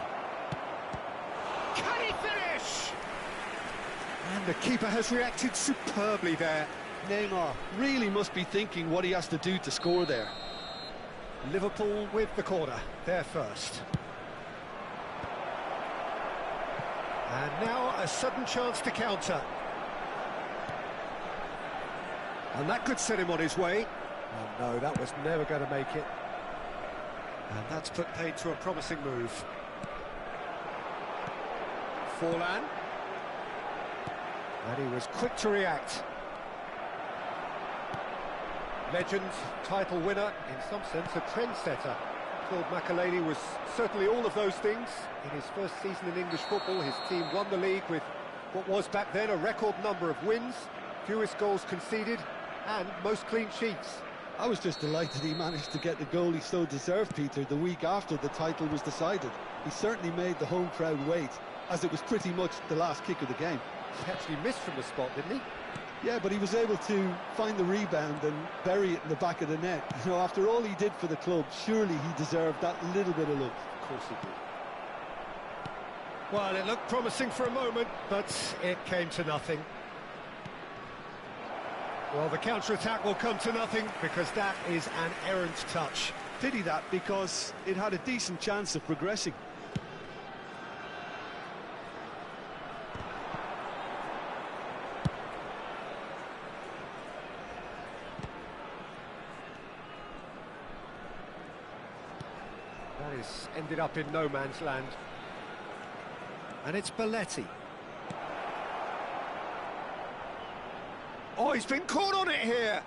Can he finish? And the keeper has reacted superbly there. Neymar really must be thinking what he has to do to score there. Liverpool with the corner, there first. And now a sudden chance to counter. And that could set him on his way. Oh no, that was never going to make it. And that's put paid to a promising move. Forlan. And he was quick to react. Legend, title winner, in some sense a trendsetter. Claude Makélélé was certainly all of those things. In his first season in English football, his team won the league with what was back then a record number of wins, fewest goals conceded, and most clean sheets. I was just delighted he managed to get the goal he so deserved, Peter, the week after the title was decided. He certainly made the home crowd wait, as it was pretty much the last kick of the game. He actually missed from the spot, didn't he? Yeah, but he was able to find the rebound and bury it in the back of the net. You know, after all he did for the club, surely he deserved that little bit of love. Of course he did. Well, it looked promising for a moment, but it came to nothing. Well, the counter-attack will come to nothing because that is an errant touch. Pity that, because it had a decent chance of progressing. That is ended up in no man's land. And it's Belletti. Oh, he's been caught on it here!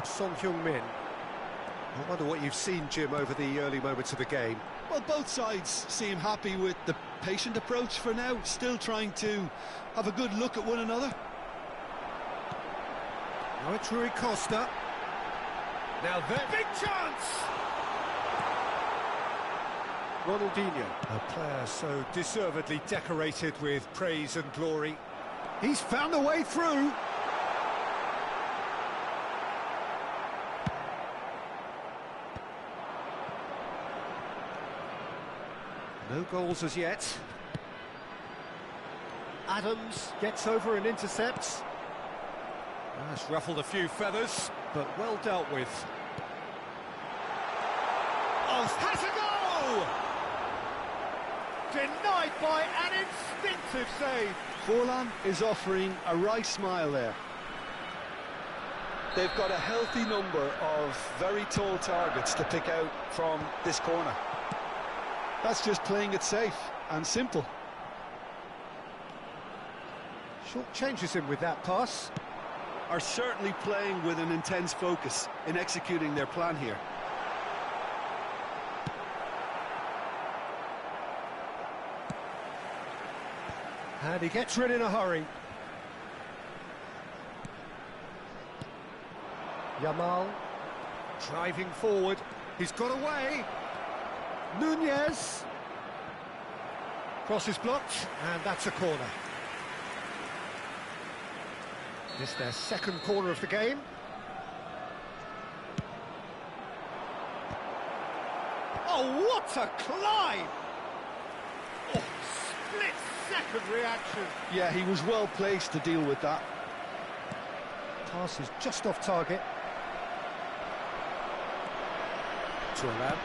Son Heung-min. I wonder what you've seen, Jim, over the early moments of the game. Well, both sides seem happy with the patient approach for now, still trying to have a good look at one another. Now it's Rui Costa. Now there, big chance! Ronaldinho, a player so deservedly decorated with praise and glory. He's found a way through. No goals as yet. Adams gets over and intercepts. That's ruffled a few feathers, but well dealt with. Oh, has a goal! Denied by an instinctive save. Forlan is offering a wry smile there. They've got a healthy number of very tall targets to pick out from this corner. That's just playing it safe and simple. Short changes him with that pass. Are certainly playing with an intense focus in executing their plan here. And he gets rid in a hurry. Yamal driving forward. He's got away. Nunez. Cross is blocked, and that's a corner. This their second corner of the game. Oh, what a climb! Oh, split-second reaction. Yeah, he was well placed to deal with that. Pass is just off target. Turan.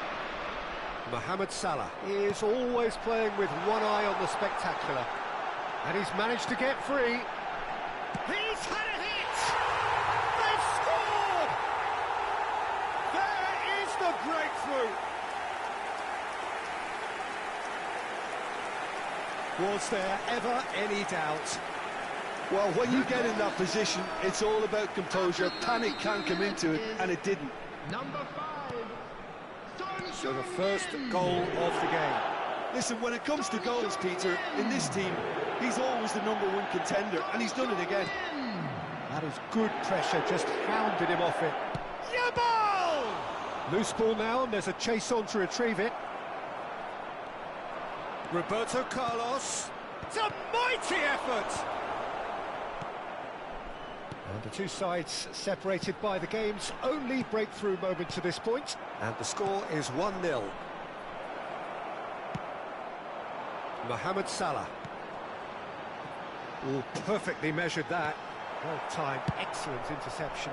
Mohamed Salah is always playing with one eye on the spectacular. And he's managed to get free. He's had a hit! They've scored! There is the breakthrough! Was there ever any doubt? Well, when you get in that position, it's all about composure. Panic can't come into it, and it didn't. Number 5. So the first goal of the game. Listen, when it comes to goals, Peter, in this team, he's always the #1 contender, and he's done it again. That is good pressure, just hounded him off it. Yamal! Loose ball now, and there's a chase on to retrieve it. Roberto Carlos. It's a mighty effort! And the two sides separated by the game's only breakthrough moment to this point. And the score is 1-0. Mohamed Salah. Oh, perfectly measured that. Well-timed, excellent interception.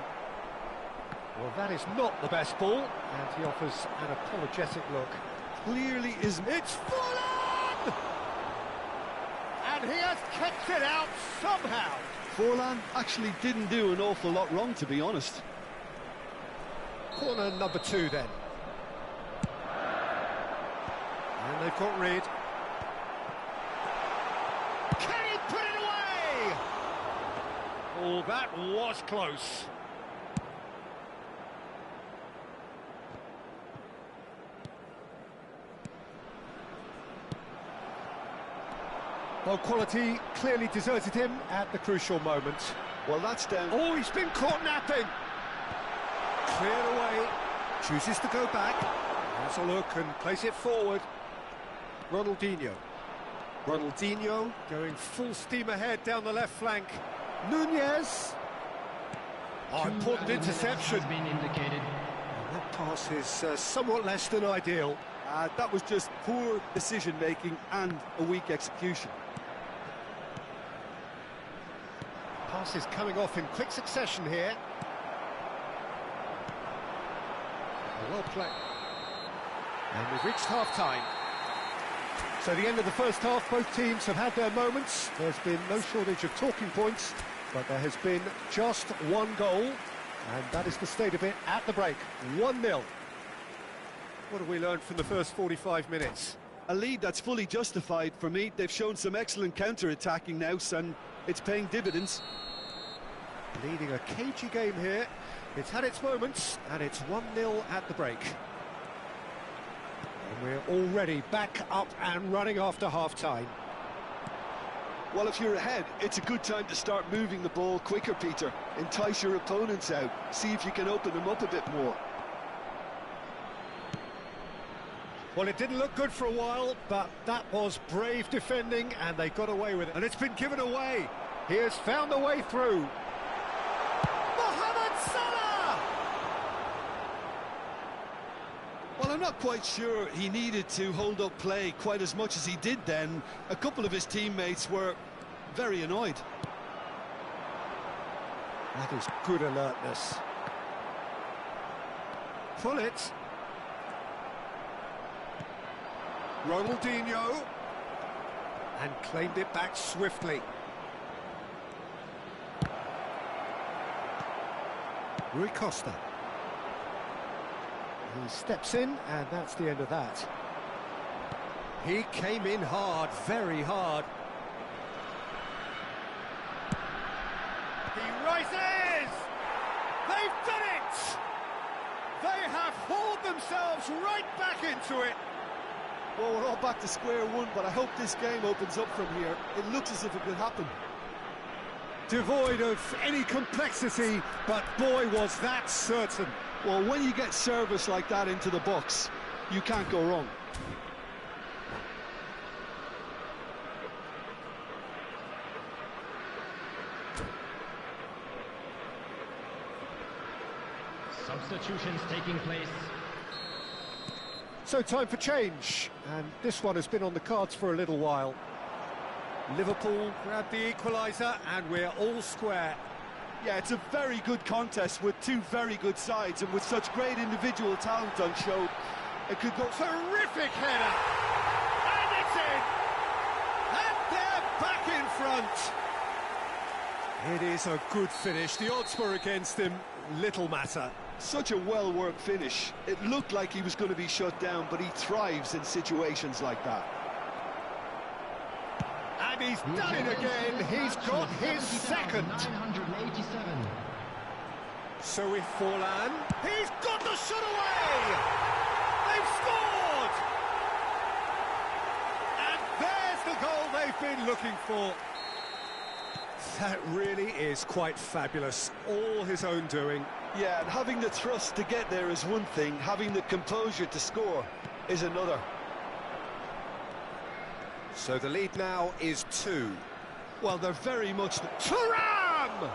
Well, that is not the best ball, and he offers an apologetic look. Clearly isn't. It's Forlan! And And he has kept it out somehow. Forlan actually didn't do an awful lot wrong, to be honest. Corner number 2 then. And they've got rid. Can he put it away? Oh, that was close. Well, quality clearly deserted him at the crucial moment. Well, that's down. Oh, he's been caught napping. Cleared away. Chooses to go back. Has a look and plays it forward. Ronaldinho. Ronaldinho going full steam ahead down the left flank. Nunez. Oh, important interception. Has been indicated. And that pass is somewhat less than ideal. That was just poor decision-making and a weak execution. Pass is coming off in quick succession here. Well played. And we've reached half-time. So the end of the first half, both teams have had their moments. There's been no shortage of talking points, but there has been just one goal, and that is the state of it at the break. 1-0. What have we learned from the first 45 minutes? A lead that's fully justified for me. They've shown some excellent counter-attacking now, and it's paying dividends. Leading a cagey game here. It's had its moments, and it's 1-0 at the break. And we're already back up and running after half-time. Well, if you're ahead, it's a good time to start moving the ball quicker, Peter. Entice your opponents out. See if you can open them up a bit more. Well, it didn't look good for a while, but that was brave defending, and they got away with it. And it's been given away. He has found a way through. Mohamed Salah! Well, I'm not quite sure he needed to hold up play quite as much as he did then. A couple of his teammates were very annoyed. That is good alertness. Pull it. Ronaldinho. And claimed it back swiftly. Rui Costa. He steps in, and that's the end of that. He came in hard, very hard. He rises! They've done it! They have hauled themselves right back into it. Well, we're all back to square one, but I hope this game opens up from here. It looks as if it could happen. Devoid of any complexity, but boy, was that certain. Well, when you get service like that into the box, you can't go wrong. Substitutions taking place. So time for change, and this one has been on the cards for a little while. Liverpool grabbed the equaliser, and we're all square. Yeah, it's a very good contest with two very good sides, and with such great individual talent on show, it could go... Terrific header! And it's in! And they're back in front! It is a good finish. The odds were against him. Little matter. Such a well-worked finish. It looked like he was going to be shut down, but he thrives in situations like that. And he's done it again. He's got his second. 987. So with Forlan, he's got the shot away! They've scored! And there's the goal they've been looking for. That really is quite fabulous. All his own doing. Yeah, and having the thrust to get there is one thing, having the composure to score is another. So the lead now is 2. Well, they're very much... Thuram!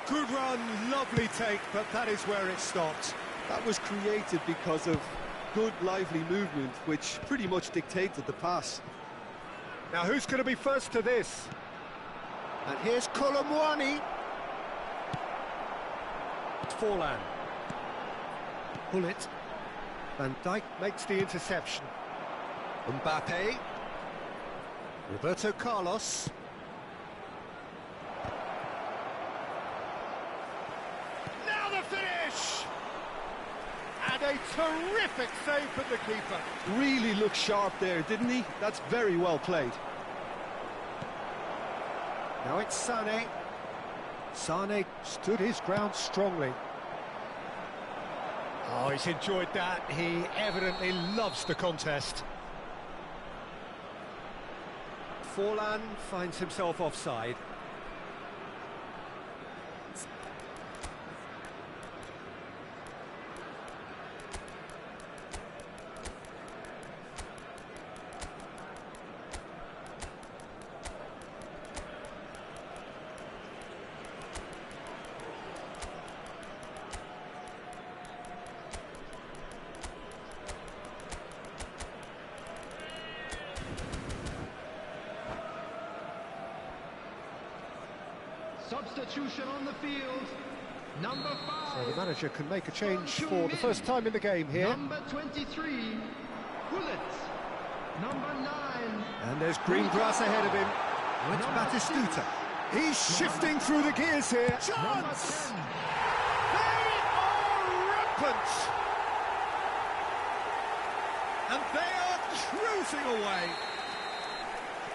Good run, lovely take, but that is where it stopped. That was created because of good, lively movement, which pretty much dictated the pass. Now, who's going to be first to this? And here's Colomwani. Forlan. Pull it. Van Dijk makes the interception. Mbappe. Roberto Carlos. Now the finish! And a terrific save from the keeper. Really looked sharp there, didn't he? That's very well played. Now it's Sane. Sane stood his ground strongly. Oh, he's enjoyed that. He evidently loves the contest. Forlan finds himself offside. Substitution on the field. Number 5. So the manager can make a change for the first time in the game here. Number 23, Bullet. Number 9. And there's green grass ahead of him. Now it's Batistuta. He's shifting through the gears here. Chance! They are rampant! And they are cruising away.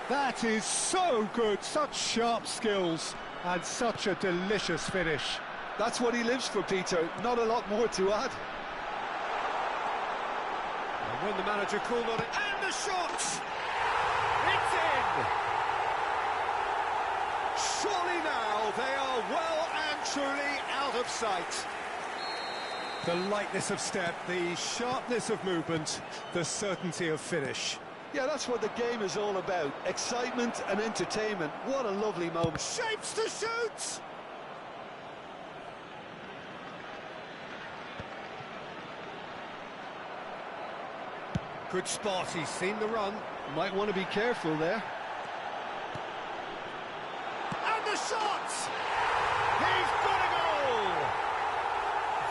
That is so good. Such sharp skills. And such a delicious finish. That's what he lives for, Peter. Not a lot more to add. And when the manager called on it, and the shot! It's in! Surely now they are well and truly out of sight. The lightness of step, the sharpness of movement, the certainty of finish. Yeah, that's what the game is all about. Excitement and entertainment. What a lovely moment. Shapes to shoot! Good spot, he's seen the run. Might want to be careful there. And the shot! He's got a goal!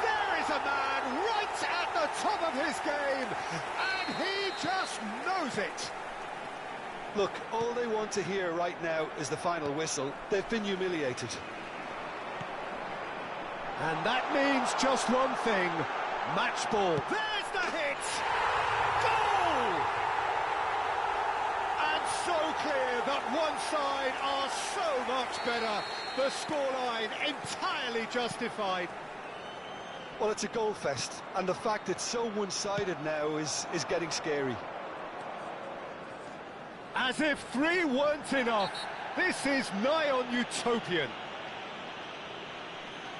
There is a man right at the top of his game, and he just knows it. Look, all they want to hear right now is the final whistle. They've been humiliated. And that means just one thing. Match ball. There's the hit! Goal! And so clear that one side are so much better. The scoreline entirely justified. Well, it's a goal fest, and the fact it's so one-sided now is getting scary. As if 3 weren't enough. This is nigh on utopian.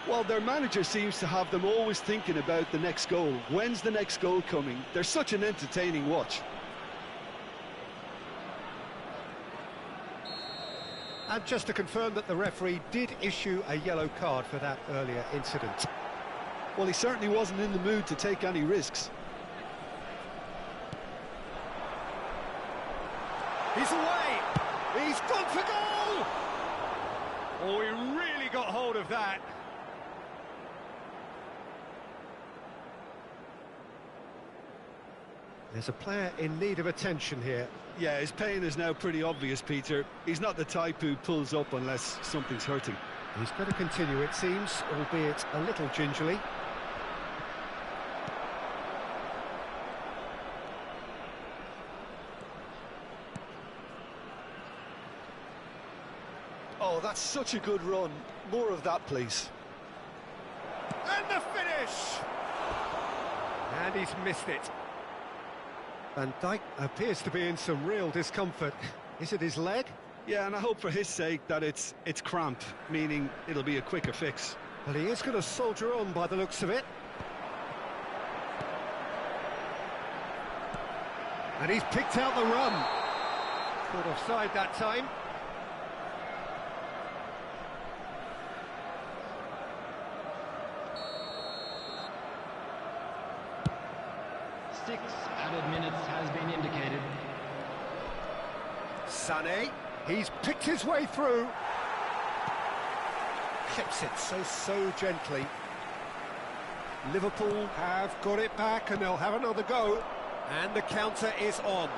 Well, their manager seems to have them always thinking about the next goal. When's the next goal coming? They're such an entertaining watch. And just to confirm that the referee did issue a yellow card for that earlier incident. Well, he certainly wasn't in the mood to take any risks. He's away! He's gone for goal! Oh, he really got hold of that. There's a player in need of attention here. Yeah, his pain is now pretty obvious, Peter. He's not the type who pulls up unless something's hurting. He's going to continue, it seems, albeit a little gingerly. Oh, that's such a good run. More of that, please. And the finish! And he's missed it. Van Dijk appears to be in some real discomfort. Is it his leg? Yeah, and I hope for his sake that it's cramp, meaning it'll be a quicker fix. Well, he is going to soldier on by the looks of it. And he's picked out the run. Caught offside that time. Six added minutes has been indicated. Sané, he's picked his way through. Clips it so gently. Liverpool have got it back and they'll have another go. And the counter is on.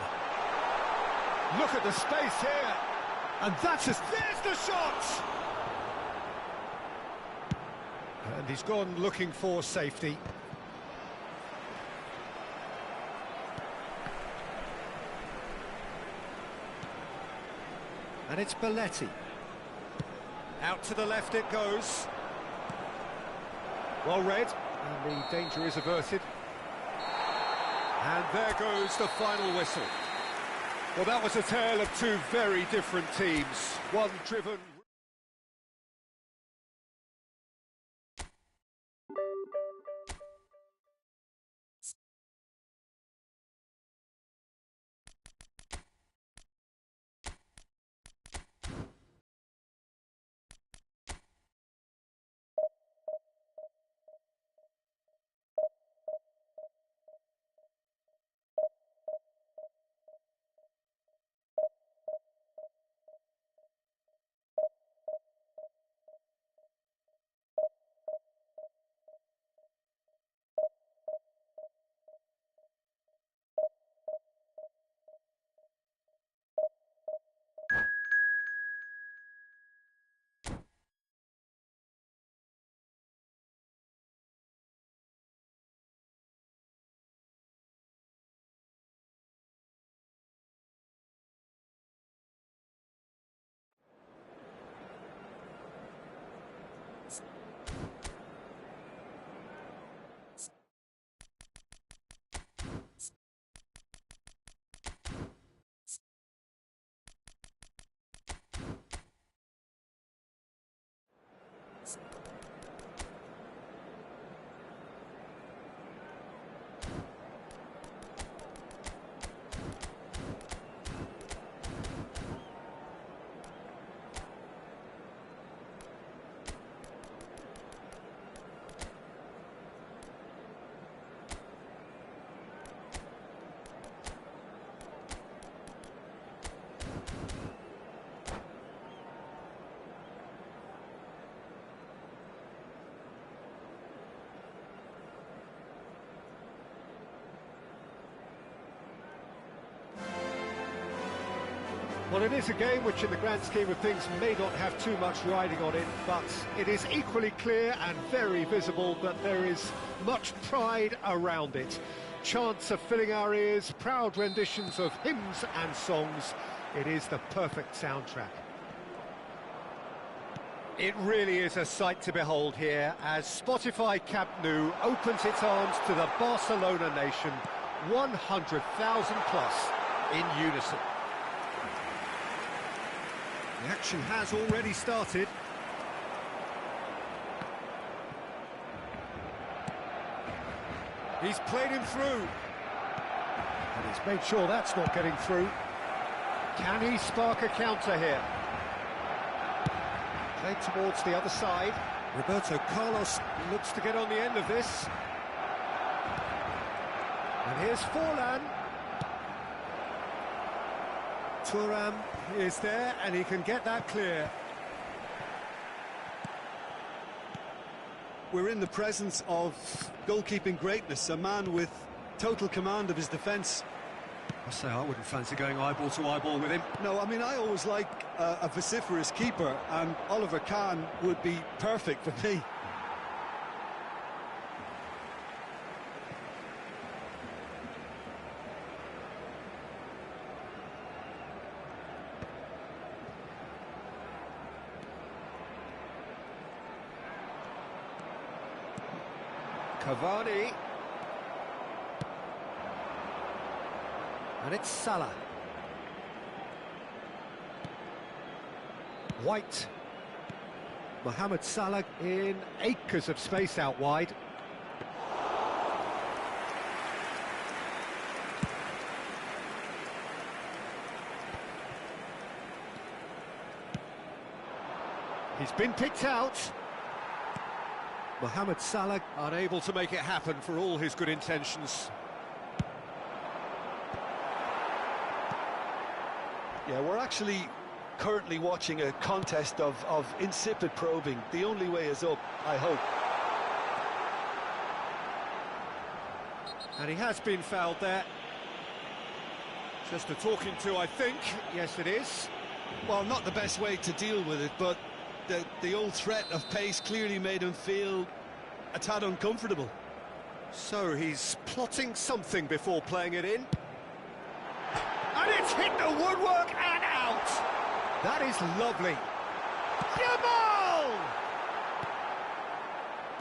Look at the space here. And that's just... There's the shot! And he's gone looking for safety. And it's Belletti. Out to the left it goes. Well read, and the danger is averted. And there goes the final whistle. Well, that was a tale of two very different teams. One driven... Well, it is a game which, in the grand scheme of things, may not have too much riding on it, but it is equally clear and very visible that there is much pride around it. Chants are filling our ears, proud renditions of hymns and songs. It is the perfect soundtrack. It really is a sight to behold here as Spotify Camp Nou opens its arms to the Barcelona nation, 100,000 plus in unison. The action has already started. He's played him through. And he's made sure that's not getting through. Can he spark a counter here? Played towards the other side. Roberto Carlos looks to get on the end of this. And here's Forlan. Thuram is there, and he can get that clear. We're in the presence of goalkeeping greatness, a man with total command of his defence. I say I wouldn't fancy going eyeball to eyeball with him. No, I mean, I always like a vociferous keeper, and Oliver Kahn would be perfect for me. Cavani. And it's Salah. White. Mohamed Salah in acres of space out wide. He's been picked out. Mohamed Salah unable to make it happen for all his good intentions. Yeah, we're actually currently watching a contest of insipid probing. The only way is up, I hope. And he has been fouled there. Just a talking to, I think. Yes, it is. Well, not the best way to deal with it, but the old threat of pace clearly made him feel a tad uncomfortable. So he's plotting something before playing it in. And it's hit the woodwork and out! That is lovely. Jamal!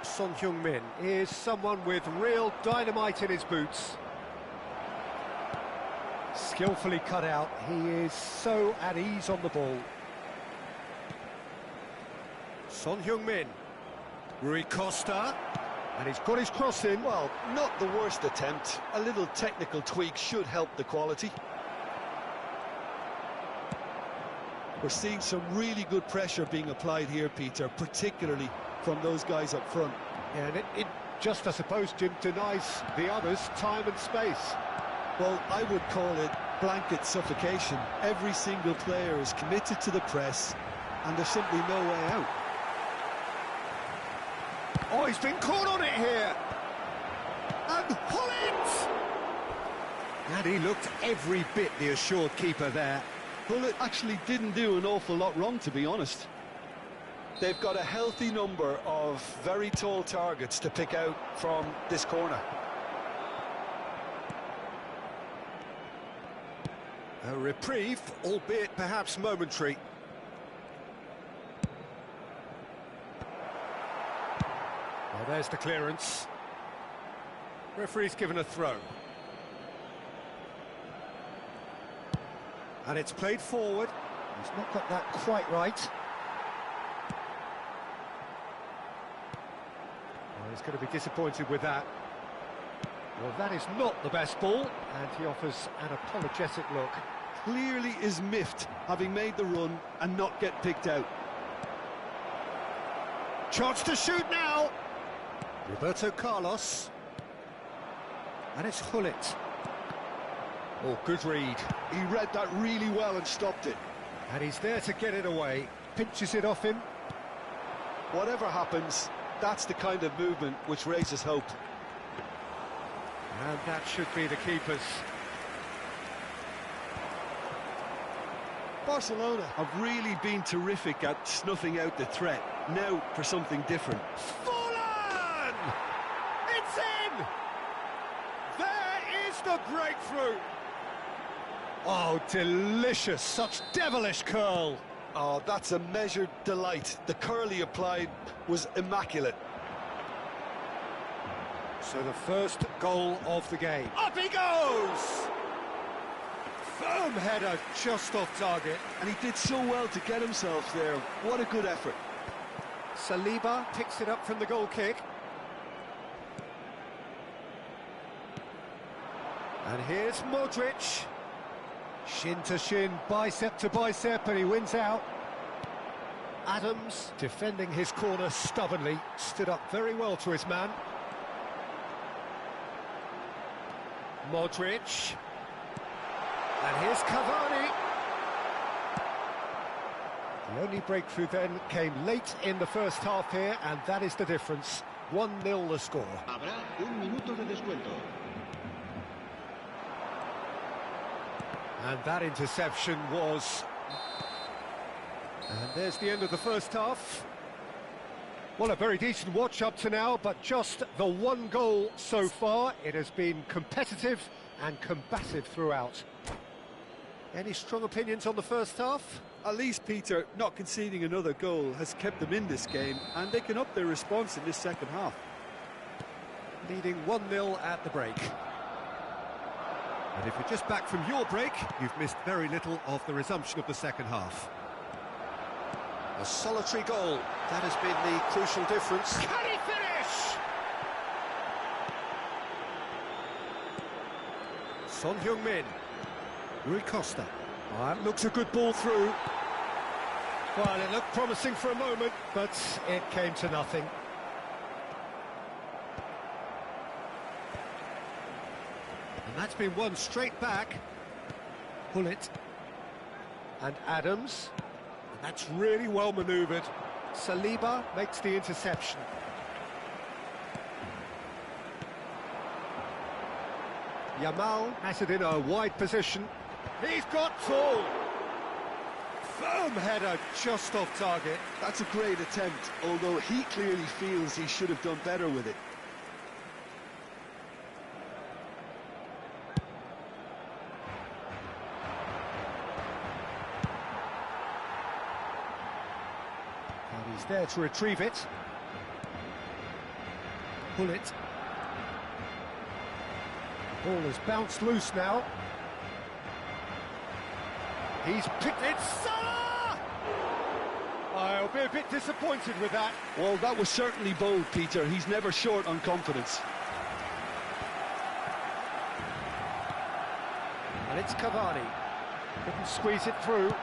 Son Heung-min is someone with real dynamite in his boots. Skillfully cut out, he is so at ease on the ball. Son Heung-min, Rui Costa, and he's got his cross in. Well, not the worst attempt. A little technical tweak should help the quality. We're seeing some really good pressure being applied here, Peter, particularly from those guys up front. Yeah, and it just, I suppose, Jim, denies the others time and space. Well, I would call it blanket suffocation. Every single player is committed to the press, and there's simply no way out. Oh, he's been caught on it here! And pull it! And he looked every bit the assured keeper there. Bullet actually didn't do an awful lot wrong, to be honest. They've got a healthy number of very tall targets to pick out from this corner. A reprieve, albeit perhaps momentary. Well, there's the clearance. Referee's given a throw. And it's played forward. He's not got that quite right. Well, he's going to be disappointed with that. Well, that is not the best ball, and he offers an apologetic look. Clearly is miffed, having made the run and not get picked out. Chance to shoot now. Roberto Carlos. And it's Hullet. Oh, good read. He read that really well and stopped it. And he's there to get it away. Pinches it off him. Whatever happens, that's the kind of movement which raises hope. And that should be the keeper's. Barcelona have really been terrific at snuffing out the threat. Now for something different. Fallen! It's in! There is the breakthrough! Oh, delicious, such devilish curl. Oh, that's a measured delight. The curl he applied was immaculate. So the first goal of the game. Up he goes! Firm header just off target. And he did so well to get himself there. What a good effort. Saliba picks it up from the goal kick. And here's Modric. Shin to shin, bicep to bicep, and he wins out. Adams, defending his corner stubbornly, stood up very well to his man. Modric. And here's Cavani. The only breakthrough then came late in the first half here, and that is the difference. 1-0 the score. Habrá un minuto de descuento. And that interception was... And there's the end of the first half. Well, a very decent watch up to now, but just the one goal so far. It has been competitive and combative throughout. Any strong opinions on the first half? At least, Peter, not conceding another goal has kept them in this game, and they can up their response in this second half. Leading 1-0 at the break. And if you're just back from your break, you've missed very little of the resumption of the second half. A solitary goal, that has been the crucial difference. Can he finish? Son Heung-min. Rui Costa. Oh, that looks a good ball through. Well, it looked promising for a moment, but it came to nothing. And that's been won straight back. Hullet. And Adams. And that's really well manoeuvred. Saliba makes the interception. Yamal has it in a wide position. He's got tall. Firm header, just off target. That's a great attempt, although he clearly feels he should have done better with it. And he's there to retrieve it. Pull it. Ball has bounced loose now. He's picked it. Salah! I'll be a bit disappointed with that. Well, that was certainly bold, Peter. He's never short on confidence. And it's Cavani. Couldn't squeeze it through.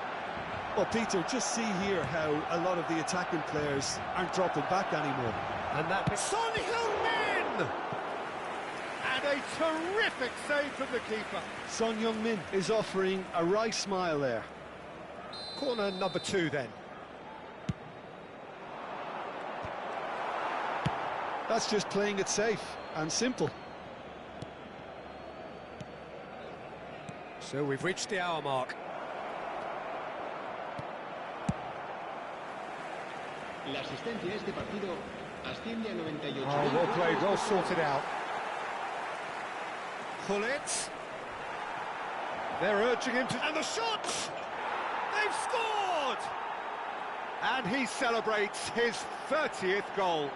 Well, Peter, just see here how a lot of the attacking players aren't dropping back anymore. And that... Son Heung-min! And a terrific save from the keeper. Son Heung-min is offering a wry smile there. Corner number 2 then. That's just playing it safe and simple. So we've reached the hour mark. La asistencia a este partido asciende a 98. Oh, well played, well sorted out. Pull it. They're urging him to... And the shot! They've scored! And he celebrates his 30th goal.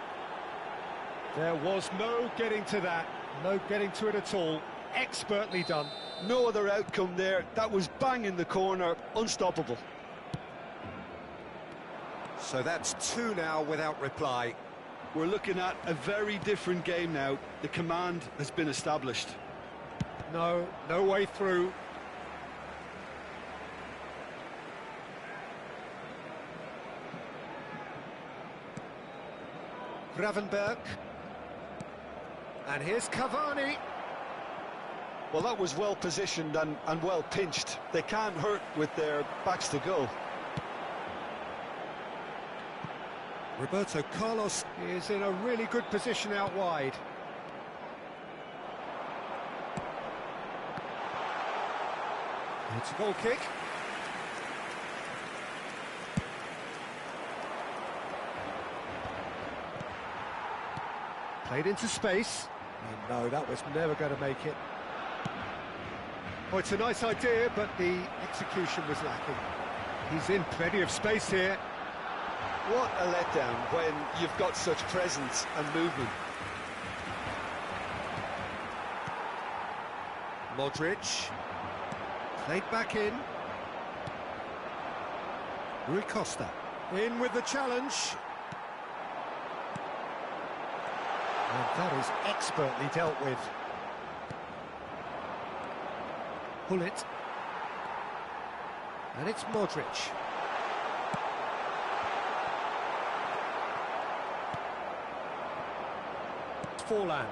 There was no getting to that. No getting to it at all. Expertly done. No other outcome there. That was bang in the corner. Unstoppable. So that's 2 now without reply. We're looking at a very different game now. The command has been established. No way through. Gravenberg. And here's Cavani. Well, that was well positioned and well pinched. They can't hurt with their backs to goal. Roberto Carlos is in a really good position out wide. It's a goal kick. Played into space. And no, that was never going to make it. Oh, it's a nice idea, but the execution was lacking. He's in plenty of space here. What a letdown when you've got such presence and movement. Modric. Played back in. Rui Costa. In with the challenge. And that is expertly dealt with. Pull it. And it's Modric. Forlan.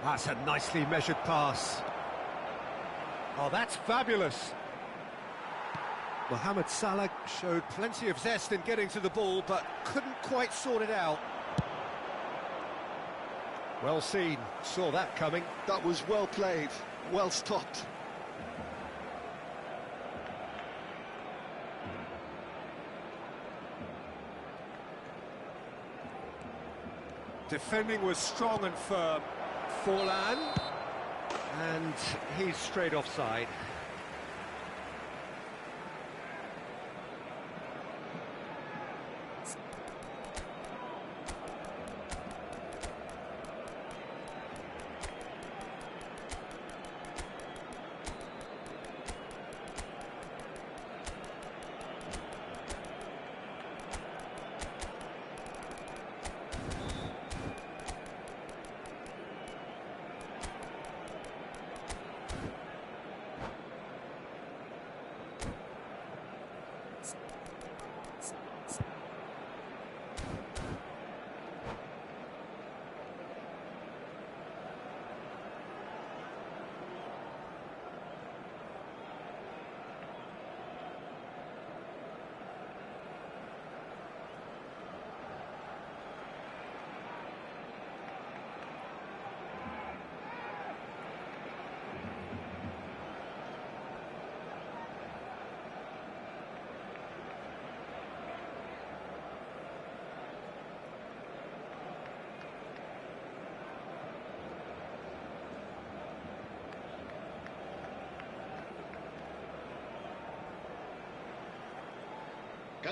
That's a nicely measured pass. Oh, that's fabulous. Mohamed Salah showed plenty of zest in getting to the ball, but couldn't quite sort it out. Well seen, saw that coming. That was well played, well stopped. Defending was strong and firm. Forlan. And he's straight offside.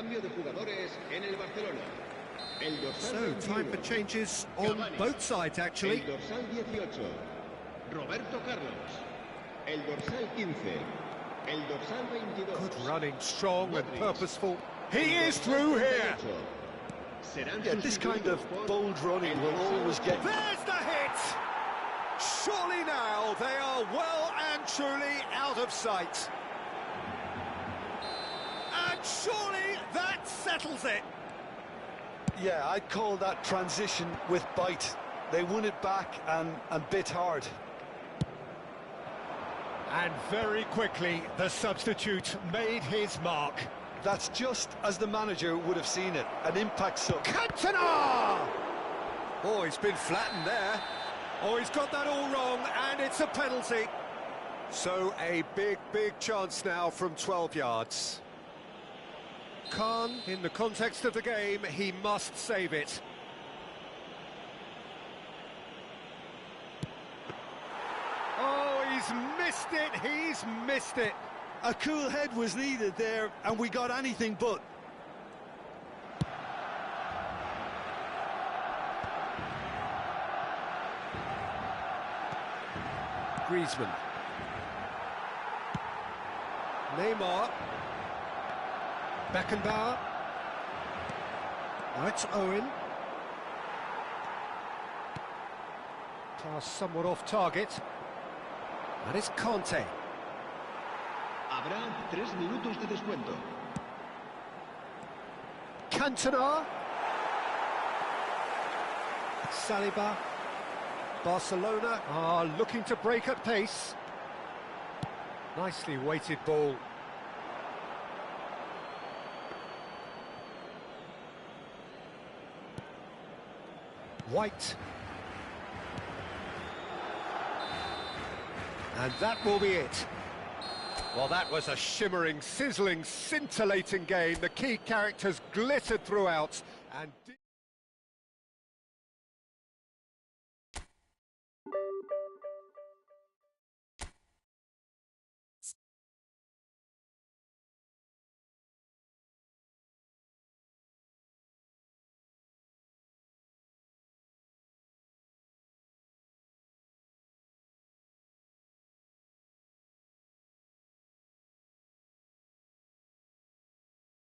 Cambio de jugadores en el Barcelona. El dorsal So, 21, time for changes on Cavani. both sides, actually. El dorsal 18, Roberto Carlos. El dorsal 15, el dorsal 22. Good running, strong and Modric. purposeful. El He is dorsal through here. 38. Serán Yeah, this kind of sustituidos por bold running el will dorsal always get... There's the hit! Surely now they are well and truly out of sight. And surely that settles it. Yeah, I'd call that transition with bite. They won it back and bit hard. And very quickly, the substitute made his mark. That's just as the manager would have seen it. An impact sub. Cantona! Oh, he's been flattened there. Oh, he's got that all wrong, and it's a penalty. So a big, big chance now from 12 yards. Khan, in the context of the game, he must save it. Oh, he's missed it. A cool head was needed there, and we got anything but. Griezmann. Neymar. Beckenbauer. Now it's Owen. Pass somewhat off target. That is Conte. Habrá 3 minutos de descuento. Cantona. Saliba. Barcelona are looking to break at pace. Nicely weighted ball. White. And that will be it. Well, that was a shimmering, sizzling, scintillating game. The key characters glittered throughout and...